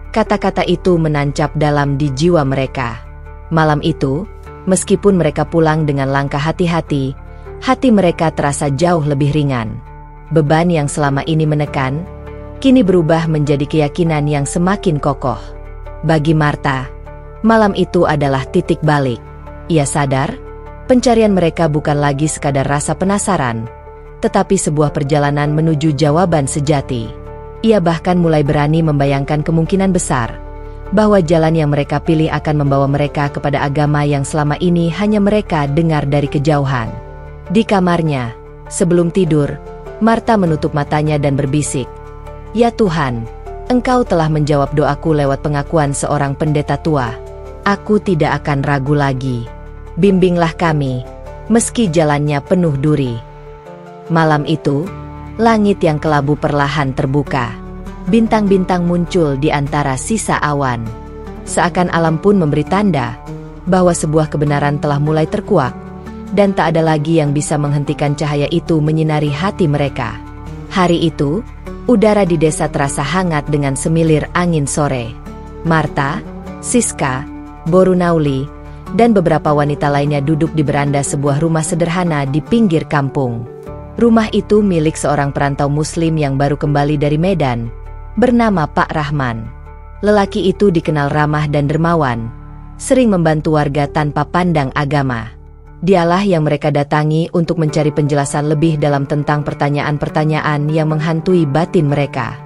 Kata-kata itu menancap dalam di jiwa mereka. Malam itu, meskipun mereka pulang dengan langkah hati-hati, hati mereka terasa jauh lebih ringan. Beban yang selama ini menekan, kini berubah menjadi keyakinan yang semakin kokoh. Bagi Marta, malam itu adalah titik balik. Ia sadar, pencarian mereka bukan lagi sekadar rasa penasaran, tetapi sebuah perjalanan menuju jawaban sejati. Ia bahkan mulai berani membayangkan kemungkinan besar bahwa jalan yang mereka pilih akan membawa mereka kepada agama yang selama ini hanya mereka dengar dari kejauhan. Di kamarnya, sebelum tidur, Marta menutup matanya dan berbisik, "Ya Tuhan, Engkau telah menjawab doaku lewat pengakuan seorang pendeta tua. Aku tidak akan ragu lagi. Bimbinglah kami, meski jalannya penuh duri." Malam itu, langit yang kelabu perlahan terbuka. Bintang-bintang muncul di antara sisa awan. Seakan alam pun memberi tanda bahwa sebuah kebenaran telah mulai terkuak, dan tak ada lagi yang bisa menghentikan cahaya itu menyinari hati mereka. Hari itu, udara di desa terasa hangat dengan semilir angin sore. Marta, Siska, Borunauli, dan beberapa wanita lainnya duduk di beranda sebuah rumah sederhana di pinggir kampung. Rumah itu milik seorang perantau Muslim yang baru kembali dari Medan, bernama Pak Rahman. Lelaki itu dikenal ramah dan dermawan, sering membantu warga tanpa pandang agama. Dialah yang mereka datangi untuk mencari penjelasan lebih dalam tentang pertanyaan-pertanyaan yang menghantui batin mereka.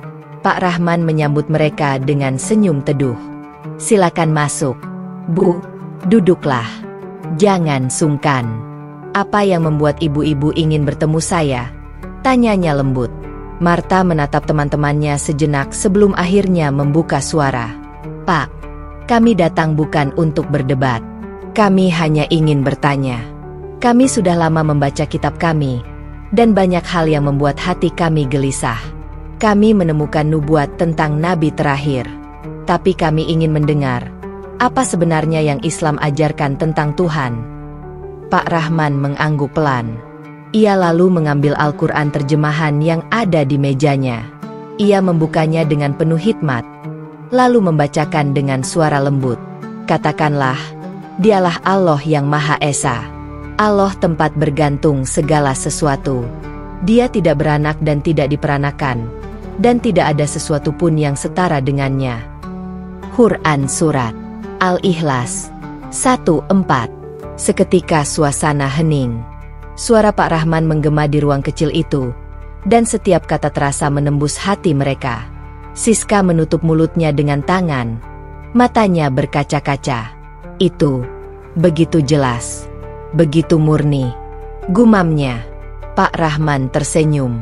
Pak Rahman menyambut mereka dengan senyum teduh. "Silakan masuk. Bu, duduklah. Jangan sungkan. "Apa yang membuat ibu-ibu ingin bertemu saya?" tanyanya lembut. Marta menatap teman-temannya sejenak sebelum akhirnya membuka suara. "Pak, kami datang bukan untuk berdebat. Kami hanya ingin bertanya. Kami sudah lama membaca kitab kami, dan banyak hal yang membuat hati kami gelisah. Kami menemukan nubuat tentang nabi terakhir. Tapi kami ingin mendengar, apa sebenarnya yang Islam ajarkan tentang Tuhan?" Pak Rahman mengangguk pelan. Ia lalu mengambil Al-Quran terjemahan yang ada di mejanya. Ia membukanya dengan penuh hikmat, lalu membacakan dengan suara lembut. "Katakanlah, Dialah Allah yang Maha Esa. Allah tempat bergantung segala sesuatu. Dia tidak beranak dan tidak diperanakan, dan tidak ada sesuatu pun yang setara dengannya." Quran Surat Al-Ikhlas 1:4. Seketika suasana hening. Suara Pak Rahman menggema di ruang kecil itu, dan setiap kata terasa menembus hati mereka. Siska menutup mulutnya dengan tangan. Matanya berkaca-kaca. "Itu begitu jelas, begitu murni," gumamnya. Pak Rahman tersenyum.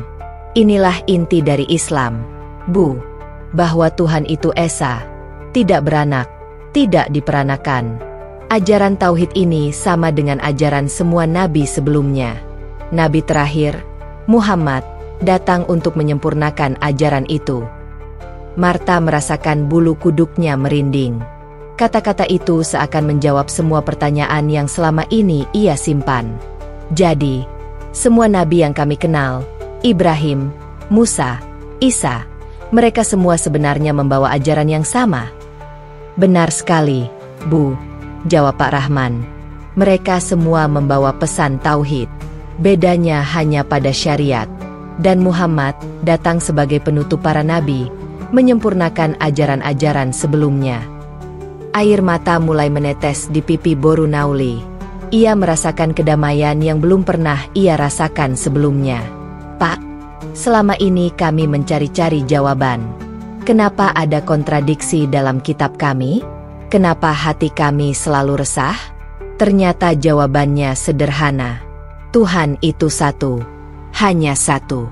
"Inilah inti dari Islam, Bu. Bahwa Tuhan itu Esa, tidak beranak, tidak diperanakan. Ajaran tauhid ini sama dengan ajaran semua nabi sebelumnya. Nabi terakhir, Muhammad, datang untuk menyempurnakan ajaran itu." Marta merasakan bulu kuduknya merinding. Kata-kata itu seakan menjawab semua pertanyaan yang selama ini ia simpan. "Jadi, semua nabi yang kami kenal, Ibrahim, Musa, Isa, mereka semua sebenarnya membawa ajaran yang sama?" "Benar sekali, Bu," jawab Pak Rahman. "Mereka semua membawa pesan tauhid. Bedanya hanya pada syariat. Dan Muhammad datang sebagai penutup para nabi, menyempurnakan ajaran-ajaran sebelumnya." Air mata mulai menetes di pipi Boru Nauli. Ia merasakan kedamaian yang belum pernah ia rasakan sebelumnya. "Pak, selama ini kami mencari-cari jawaban. Kenapa ada kontradiksi dalam kitab kami? Kenapa hati kami selalu resah?" Ternyata jawabannya sederhana. Tuhan itu satu, hanya satu.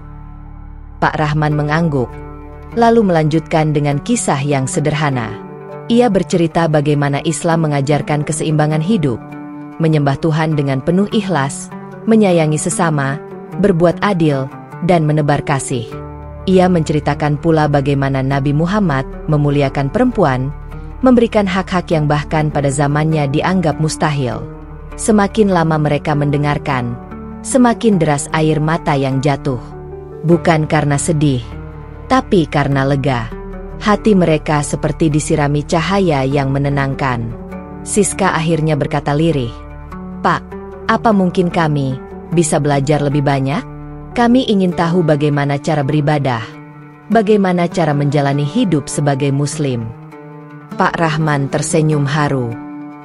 Pak Rahman mengangguk, lalu melanjutkan dengan kisah yang sederhana. Ia bercerita bagaimana Islam mengajarkan keseimbangan hidup, menyembah Tuhan dengan penuh ikhlas, menyayangi sesama, berbuat adil, dan menebar kasih. Ia menceritakan pula bagaimana Nabi Muhammad memuliakan perempuan, memberikan hak-hak yang bahkan pada zamannya dianggap mustahil. Semakin lama mereka mendengarkan, semakin deras air mata yang jatuh. Bukan karena sedih, tapi karena lega. Hati mereka seperti disirami cahaya yang menenangkan. Siska akhirnya berkata lirih, "Pak, apa mungkin kami bisa belajar lebih banyak? Kami ingin tahu bagaimana cara beribadah, bagaimana cara menjalani hidup sebagai Muslim." Pak Rahman tersenyum haru.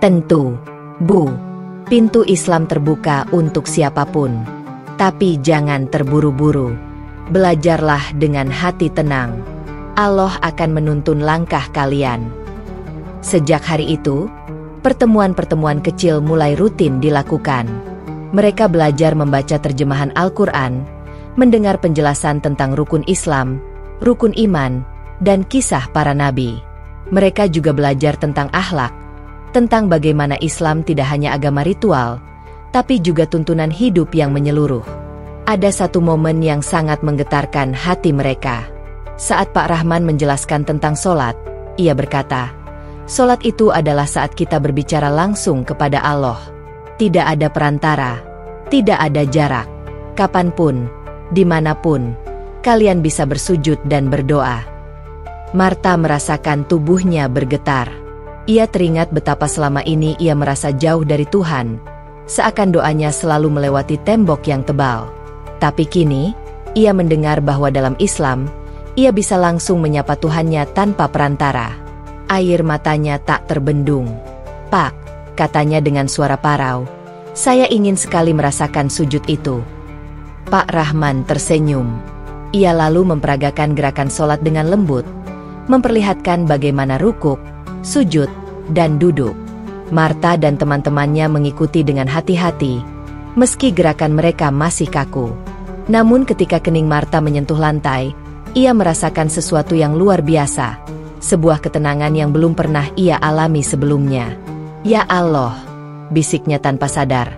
"Tentu, Bu. Pintu Islam terbuka untuk siapapun. Tapi jangan terburu-buru. Belajarlah dengan hati tenang. Allah akan menuntun langkah kalian." Sejak hari itu, pertemuan-pertemuan kecil mulai rutin dilakukan. Mereka belajar membaca terjemahan Al-Quran, mendengar penjelasan tentang rukun Islam, rukun iman, dan kisah para nabi. Mereka juga belajar tentang akhlak, tentang bagaimana Islam tidak hanya agama ritual, tapi juga tuntunan hidup yang menyeluruh. Ada satu momen yang sangat menggetarkan hati mereka. Saat Pak Rahman menjelaskan tentang sholat, ia berkata, "Sholat itu adalah saat kita berbicara langsung kepada Allah. Tidak ada perantara, tidak ada jarak. Kapanpun, dimanapun, kalian bisa bersujud dan berdoa." Marta merasakan tubuhnya bergetar. Ia teringat betapa selama ini ia merasa jauh dari Tuhan, seakan doanya selalu melewati tembok yang tebal. Tapi kini, ia mendengar bahwa dalam Islam, ia bisa langsung menyapa Tuhannya tanpa perantara. Air matanya tak terbendung. "Pak," katanya dengan suara parau, "saya ingin sekali merasakan sujud itu." Pak Rahman tersenyum. Ia lalu memperagakan gerakan sholat dengan lembut, memperlihatkan bagaimana rukuk, sujud, dan duduk. Marta dan teman-temannya mengikuti dengan hati-hati, meski gerakan mereka masih kaku. Namun ketika kening Marta menyentuh lantai, ia merasakan sesuatu yang luar biasa, sebuah ketenangan yang belum pernah ia alami sebelumnya. "Ya Allah," bisiknya tanpa sadar,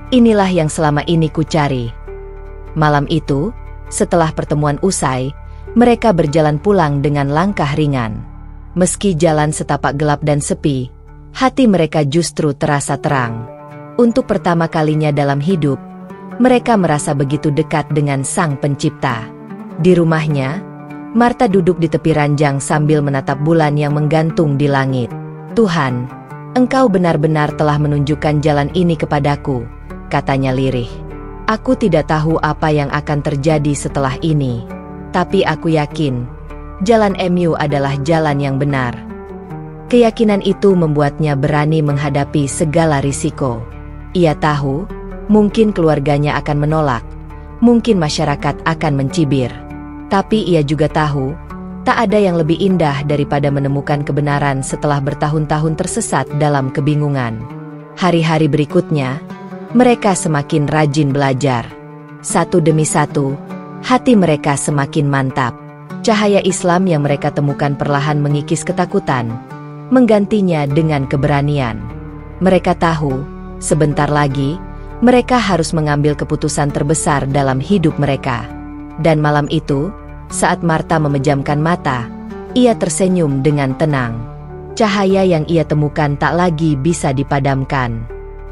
"inilah yang selama ini kucari." Malam itu, setelah pertemuan usai, mereka berjalan pulang dengan langkah ringan. Meski jalan setapak gelap dan sepi, hati mereka justru terasa terang. Untuk pertama kalinya dalam hidup, mereka merasa begitu dekat dengan Sang Pencipta. Di rumahnya, Marta duduk di tepi ranjang sambil menatap bulan yang menggantung di langit. "Tuhan, Engkau benar-benar telah menunjukkan jalan ini kepadaku," katanya lirih. "Aku tidak tahu apa yang akan terjadi setelah ini, tapi aku yakin, jalan MU adalah jalan yang benar." Keyakinan itu membuatnya berani menghadapi segala risiko. Ia tahu, mungkin keluarganya akan menolak, mungkin masyarakat akan mencibir. Tapi ia juga tahu, tak ada yang lebih indah daripada menemukan kebenaran setelah bertahun-tahun tersesat dalam kebingungan. Hari-hari berikutnya, mereka semakin rajin belajar. Satu demi satu, hati mereka semakin mantap. Cahaya Islam yang mereka temukan perlahan mengikis ketakutan, menggantinya dengan keberanian. Mereka tahu, sebentar lagi, mereka harus mengambil keputusan terbesar dalam hidup mereka. Dan malam itu, saat Marta memejamkan mata, ia tersenyum dengan tenang. Cahaya yang ia temukan tak lagi bisa dipadamkan.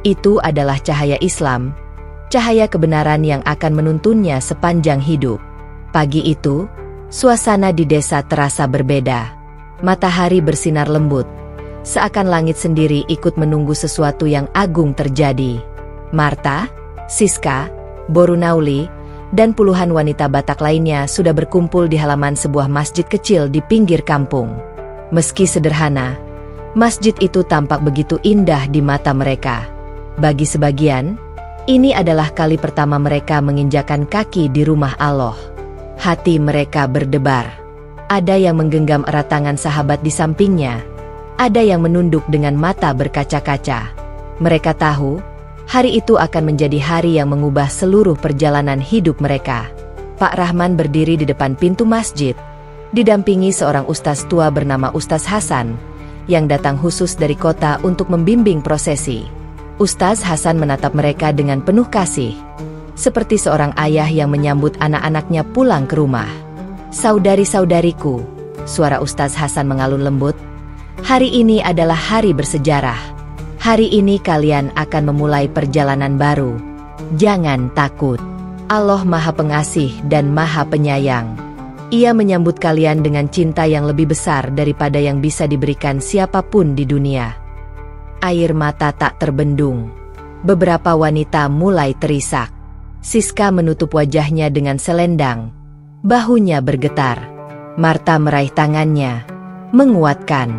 Itu adalah cahaya Islam, cahaya kebenaran yang akan menuntunnya sepanjang hidup. Pagi itu, suasana di desa terasa berbeda. Matahari bersinar lembut, seakan langit sendiri ikut menunggu sesuatu yang agung terjadi. Marta, Siska, Borunauli, dan puluhan wanita Batak lainnya sudah berkumpul di halaman sebuah masjid kecil di pinggir kampung. Meski sederhana, masjid itu tampak begitu indah di mata mereka. Bagi sebagian, ini adalah kali pertama mereka menginjakan kaki di rumah Allah. Hati mereka berdebar. Ada yang menggenggam erat tangan sahabat di sampingnya, ada yang menunduk dengan mata berkaca-kaca. Mereka tahu, hari itu akan menjadi hari yang mengubah seluruh perjalanan hidup mereka. Pak Rahman berdiri di depan pintu masjid, didampingi seorang ustaz tua bernama Ustaz Hasan, yang datang khusus dari kota untuk membimbing prosesi. Ustaz Hasan menatap mereka dengan penuh kasih, seperti seorang ayah yang menyambut anak-anaknya pulang ke rumah. "Saudari-saudariku," suara Ustaz Hasan mengalun lembut, "hari ini adalah hari bersejarah. Hari ini kalian akan memulai perjalanan baru. Jangan takut. Allah Maha Pengasih dan Maha Penyayang. Ia menyambut kalian dengan cinta yang lebih besar daripada yang bisa diberikan siapapun di dunia." Air mata tak terbendung. Beberapa wanita mulai terisak. Siska menutup wajahnya dengan selendang. Bahunya bergetar. Marta meraih tangannya, menguatkan.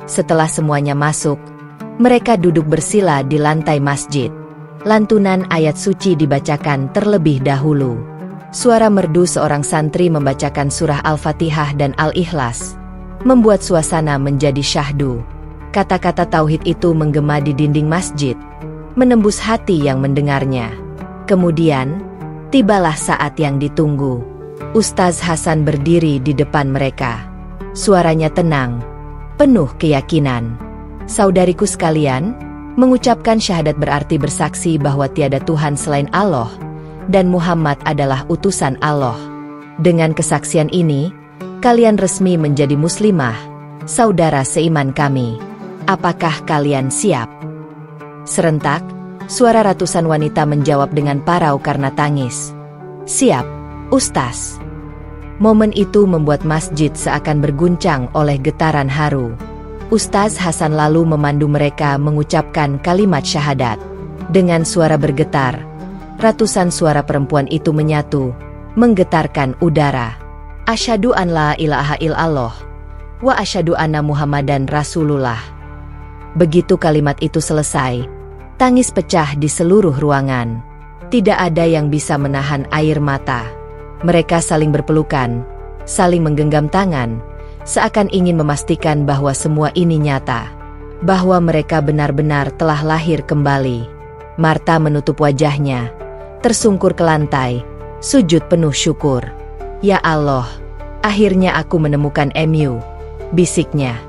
Setelah semuanya masuk, mereka duduk bersila di lantai masjid. Lantunan ayat suci dibacakan terlebih dahulu. Suara merdu seorang santri membacakan surah Al-Fatihah dan Al-Ikhlas membuat suasana menjadi syahdu. Kata-kata tauhid itu menggema di dinding masjid, menembus hati yang mendengarnya. Kemudian, tibalah saat yang ditunggu. Ustaz Hasan berdiri di depan mereka. Suaranya tenang, penuh keyakinan. "Saudariku sekalian, mengucapkan syahadat berarti bersaksi bahwa tiada Tuhan selain Allah, dan Muhammad adalah utusan Allah. Dengan kesaksian ini, kalian resmi menjadi muslimah, saudara seiman kami. Apakah kalian siap?" Serentak, suara ratusan wanita menjawab dengan parau karena tangis. "Siap, Ustaz." Momen itu membuat masjid seakan berguncang oleh getaran haru. Ustaz Hasan lalu memandu mereka mengucapkan kalimat syahadat. Dengan suara bergetar, ratusan suara perempuan itu menyatu, menggetarkan udara. "Asyhadu an la ilaha illallah, wa asyhadu anna Muhammadan Rasulullah." Begitu kalimat itu selesai, tangis pecah di seluruh ruangan. Tidak ada yang bisa menahan air mata. Mereka saling berpelukan, saling menggenggam tangan, seakan ingin memastikan bahwa semua ini nyata, bahwa mereka benar-benar telah lahir kembali. Marta menutup wajahnya, tersungkur ke lantai, sujud penuh syukur. Ya Allah, akhirnya aku menemukan MU, bisiknya.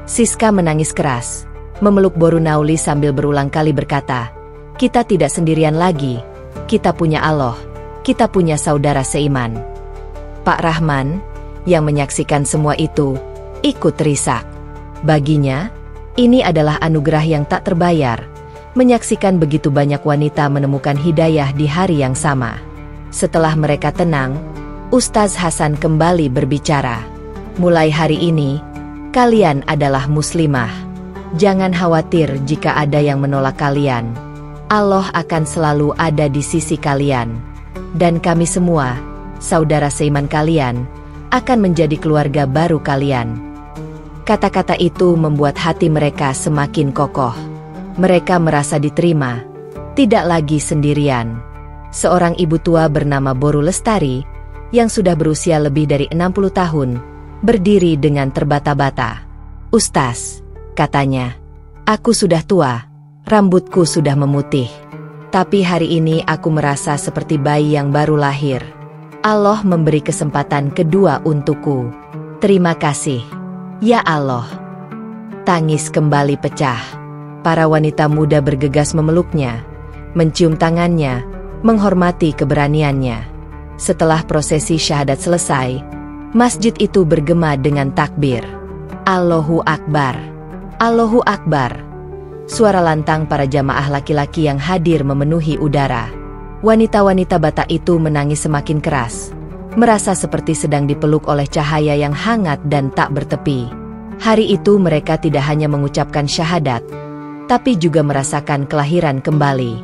Siska menangis keras, memeluk Borunauli sambil berulang kali berkata, kita tidak sendirian lagi, kita punya Allah, kita punya saudara seiman. Pak Rahman, yang menyaksikan semua itu, ikut risak. Baginya, ini adalah anugerah yang tak terbayar, menyaksikan begitu banyak wanita menemukan hidayah di hari yang sama. Setelah mereka tenang, Ustaz Hasan kembali berbicara. Mulai hari ini, kalian adalah muslimah. Jangan khawatir jika ada yang menolak kalian. Allah akan selalu ada di sisi kalian. Dan kami semua, saudara seiman kalian, akan menjadi keluarga baru kalian. Kata-kata itu membuat hati mereka semakin kokoh. Mereka merasa diterima, tidak lagi sendirian. Seorang ibu tua bernama Boru Lestari, yang sudah berusia lebih dari 60 tahun, berdiri dengan terbata-bata. Ustaz, katanya, aku sudah tua, rambutku sudah memutih. Tapi hari ini aku merasa seperti bayi yang baru lahir. Allah memberi kesempatan kedua untukku. Terima kasih. Ya Allah. Tangis kembali pecah. Para wanita muda bergegas memeluknya, mencium tangannya, menghormati keberaniannya. Setelah prosesi syahadat selesai, masjid itu bergema dengan takbir. Allahu Akbar. Allahu Akbar. Suara lantang para jamaah laki-laki yang hadir memenuhi udara. Wanita-wanita Batak itu menangis semakin keras, merasa seperti sedang dipeluk oleh cahaya yang hangat dan tak bertepi. Hari itu mereka tidak hanya mengucapkan syahadat, tapi juga merasakan kelahiran kembali.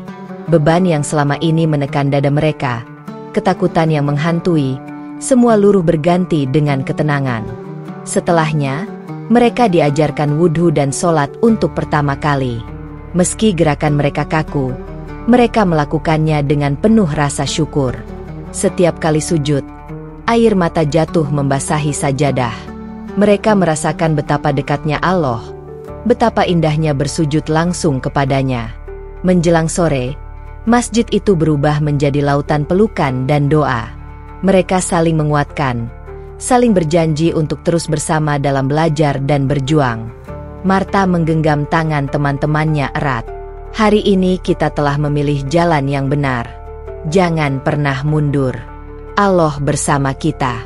Beban yang selama ini menekan dada mereka, ketakutan yang menghantui, semua luruh berganti dengan ketenangan. Setelahnya, mereka diajarkan wudhu dan sholat untuk pertama kali. Meski gerakan mereka kaku, mereka melakukannya dengan penuh rasa syukur. Setiap kali sujud, air mata jatuh membasahi sajadah. Mereka merasakan betapa dekatnya Allah, betapa indahnya bersujud langsung kepadanya. Menjelang sore, masjid itu berubah menjadi lautan pelukan dan doa. Mereka saling menguatkan, saling berjanji untuk terus bersama dalam belajar dan berjuang. Marta menggenggam tangan teman-temannya erat. Hari ini kita telah memilih jalan yang benar. Jangan pernah mundur. Allah bersama kita.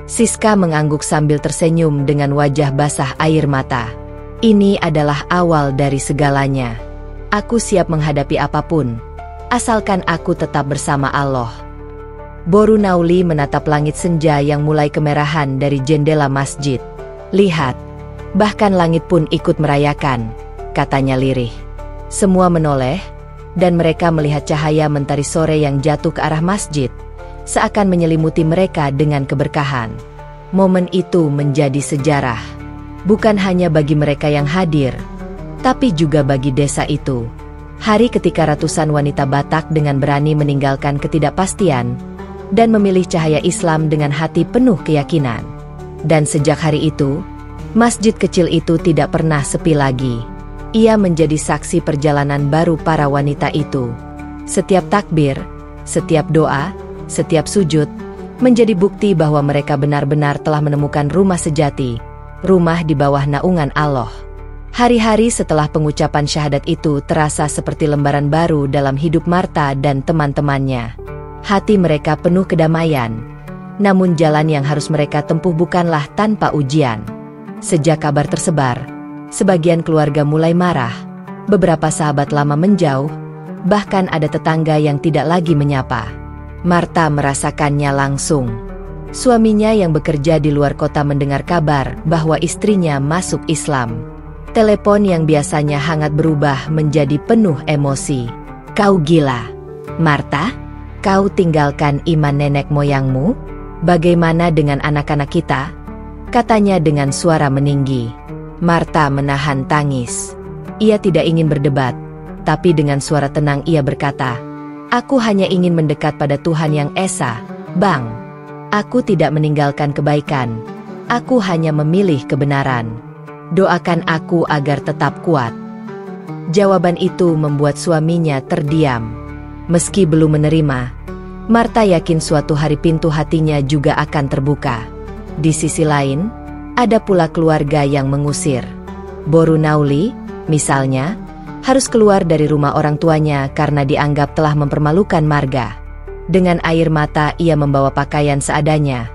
Siska mengangguk sambil tersenyum dengan wajah basah air mata. Ini adalah awal dari segalanya. Aku siap menghadapi apapun, asalkan aku tetap bersama Allah. Borunauli menatap langit senja yang mulai kemerahan dari jendela masjid. Lihat, bahkan langit pun ikut merayakan, katanya lirih. Semua menoleh, dan mereka melihat cahaya mentari sore yang jatuh ke arah masjid, seakan menyelimuti mereka dengan keberkahan. Momen itu menjadi sejarah, bukan hanya bagi mereka yang hadir, tapi juga bagi desa itu. Hari ketika ratusan wanita Batak dengan berani meninggalkan ketidakpastian, dan memilih cahaya Islam dengan hati penuh keyakinan. Dan sejak hari itu, masjid kecil itu tidak pernah sepi lagi. Ia menjadi saksi perjalanan baru para wanita itu. Setiap takbir, setiap doa, setiap sujud, menjadi bukti bahwa mereka benar-benar telah menemukan rumah sejati, rumah di bawah naungan Allah. Hari-hari setelah pengucapan syahadat itu terasa seperti lembaran baru dalam hidup Marta dan teman-temannya. Hati mereka penuh kedamaian, namun jalan yang harus mereka tempuh bukanlah tanpa ujian. Sejak kabar tersebar, sebagian keluarga mulai marah, beberapa sahabat lama menjauh, bahkan ada tetangga yang tidak lagi menyapa. Marta merasakannya langsung. Suaminya yang bekerja di luar kota mendengar kabar bahwa istrinya masuk Islam. Telepon yang biasanya hangat berubah menjadi penuh emosi. Kau gila, Marta? Kau tinggalkan iman nenek moyangmu? Bagaimana dengan anak-anak kita? Katanya dengan suara meninggi. Marta menahan tangis. Ia tidak ingin berdebat, tapi dengan suara tenang ia berkata, aku hanya ingin mendekat pada Tuhan yang Esa, Bang. Aku tidak meninggalkan kebaikan. Aku hanya memilih kebenaran. Doakan aku agar tetap kuat. Jawaban itu membuat suaminya terdiam. Meski belum menerima, Marta yakin suatu hari pintu hatinya juga akan terbuka. Di sisi lain, ada pula keluarga yang mengusir. Boru Nauli, misalnya, harus keluar dari rumah orang tuanya karena dianggap telah mempermalukan marga. Dengan air mata ia membawa pakaian seadanya.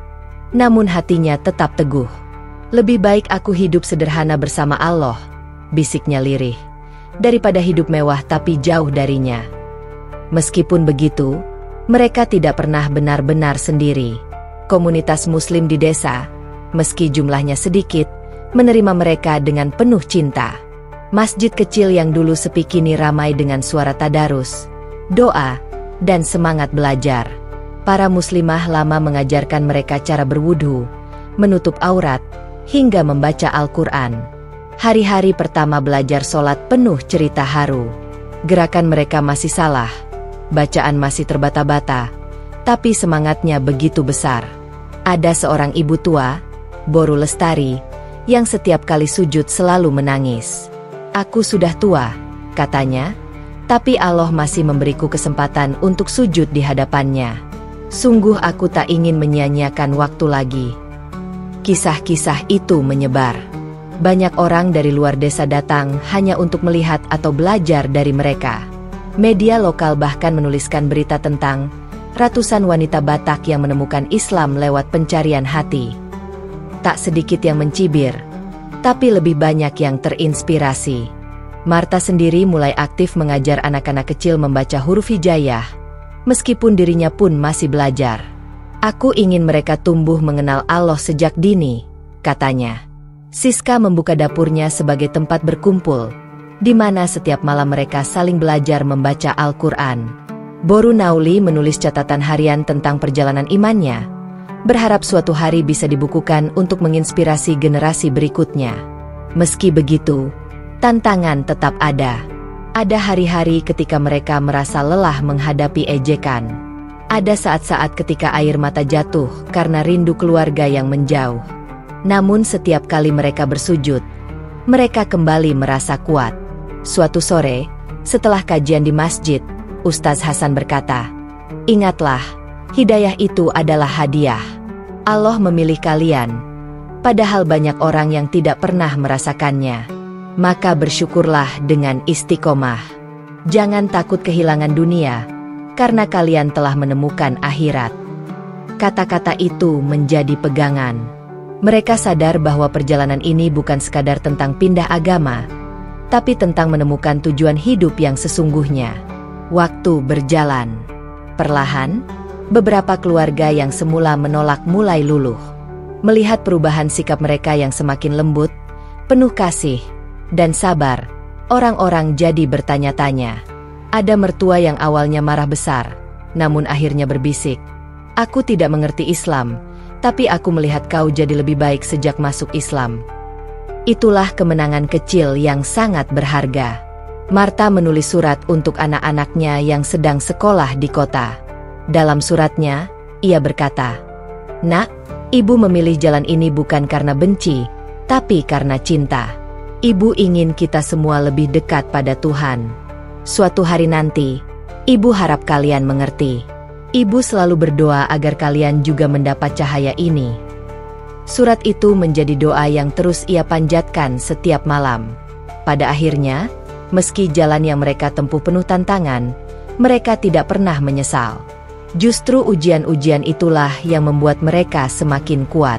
Namun hatinya tetap teguh. "Lebih baik aku hidup sederhana bersama Allah," bisiknya lirih, "daripada hidup mewah tapi jauh darinya." Meskipun begitu, mereka tidak pernah benar-benar sendiri. Komunitas Muslim di desa, meski jumlahnya sedikit, menerima mereka dengan penuh cinta. Masjid kecil yang dulu sepi kini ramai dengan suara tadarus, doa, dan semangat belajar. Para muslimah lama mengajarkan mereka cara berwudu, menutup aurat, hingga membaca Al-Quran. Hari-hari pertama belajar sholat penuh cerita haru. Gerakan mereka masih salah, bacaan masih terbata-bata, tapi semangatnya begitu besar. Ada seorang ibu tua, Boru Lestari, yang setiap kali sujud selalu menangis. "Aku sudah tua," katanya, "tapi Allah masih memberiku kesempatan untuk sujud di hadapannya. Sungguh aku tak ingin menyia-nyiakan waktu lagi." Kisah-kisah itu menyebar. Banyak orang dari luar desa datang hanya untuk melihat atau belajar dari mereka. Media lokal bahkan menuliskan berita tentang ratusan wanita Batak yang menemukan Islam lewat pencarian hati. Tak sedikit yang mencibir, tapi lebih banyak yang terinspirasi. Marta sendiri mulai aktif mengajar anak-anak kecil membaca huruf hijaiyah, meskipun dirinya pun masih belajar. "Aku ingin mereka tumbuh mengenal Allah sejak dini," katanya. Siska membuka dapurnya sebagai tempat berkumpul, di mana setiap malam mereka saling belajar membaca Al-Quran. Boru Nauli menulis catatan harian tentang perjalanan imannya, berharap suatu hari bisa dibukukan untuk menginspirasi generasi berikutnya. Meski begitu, tantangan tetap ada. Ada hari-hari ketika mereka merasa lelah menghadapi ejekan. Ada saat-saat ketika air mata jatuh karena rindu keluarga yang menjauh. Namun setiap kali mereka bersujud, mereka kembali merasa kuat. Suatu sore, setelah kajian di masjid, Ustaz Hasan berkata, "Ingatlah, hidayah itu adalah hadiah. Allah memilih kalian, padahal banyak orang yang tidak pernah merasakannya. Maka bersyukurlah dengan istiqomah. Jangan takut kehilangan dunia, karena kalian telah menemukan akhirat." Kata-kata itu menjadi pegangan. Mereka sadar bahwa perjalanan ini bukan sekadar tentang pindah agama, tapi tentang menemukan tujuan hidup yang sesungguhnya. Waktu berjalan. Perlahan, beberapa keluarga yang semula menolak mulai luluh. Melihat perubahan sikap mereka yang semakin lembut, penuh kasih, dan sabar, orang-orang jadi bertanya-tanya. Ada mertua yang awalnya marah besar, namun akhirnya berbisik, "Aku tidak mengerti Islam, tapi aku melihat kau jadi lebih baik sejak masuk Islam." Itulah kemenangan kecil yang sangat berharga. Marta menulis surat untuk anak-anaknya yang sedang sekolah di kota. Dalam suratnya, ia berkata, "Nak, ibu memilih jalan ini bukan karena benci, tapi karena cinta. Ibu ingin kita semua lebih dekat pada Tuhan. Suatu hari nanti, ibu harap kalian mengerti. Ibu selalu berdoa agar kalian juga mendapat cahaya ini." Surat itu menjadi doa yang terus ia panjatkan setiap malam. Pada akhirnya, meski jalan yang mereka tempuh penuh tantangan, mereka tidak pernah menyesal. Justru ujian-ujian itulah yang membuat mereka semakin kuat.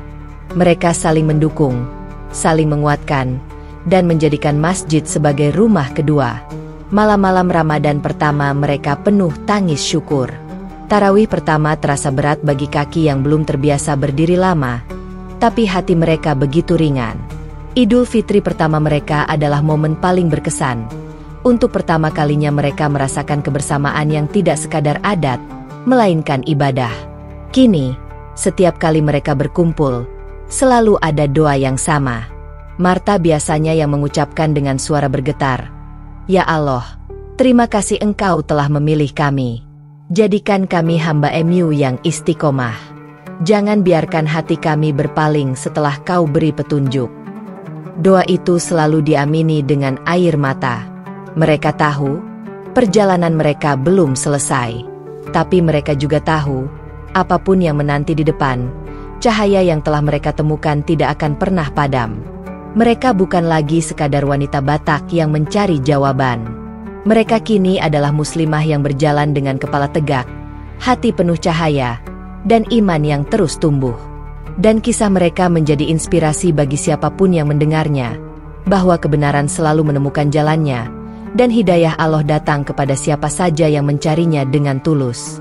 Mereka saling mendukung, saling menguatkan, dan menjadikan masjid sebagai rumah kedua. Malam-malam Ramadan pertama mereka penuh tangis syukur. Tarawih pertama terasa berat bagi kaki yang belum terbiasa berdiri lama, tapi hati mereka begitu ringan. Idul Fitri pertama mereka adalah momen paling berkesan. Untuk pertama kalinya mereka merasakan kebersamaan yang tidak sekadar adat, melainkan ibadah. Kini, setiap kali mereka berkumpul, selalu ada doa yang sama. Marta biasanya yang mengucapkan dengan suara bergetar, "Ya Allah, terima kasih Engkau telah memilih kami. Jadikan kami hamba MU yang istiqomah. Jangan biarkan hati kami berpaling setelah Kau beri petunjuk." Doa itu selalu diamini dengan air mata. Mereka tahu, perjalanan mereka belum selesai. Tapi mereka juga tahu, apapun yang menanti di depan, cahaya yang telah mereka temukan tidak akan pernah padam. Mereka bukan lagi sekadar wanita Batak yang mencari jawaban. Mereka kini adalah muslimah yang berjalan dengan kepala tegak, hati penuh cahaya, dan iman yang terus tumbuh. Dan kisah mereka menjadi inspirasi bagi siapapun yang mendengarnya, bahwa kebenaran selalu menemukan jalannya, dan hidayah Allah datang kepada siapa saja yang mencarinya dengan tulus.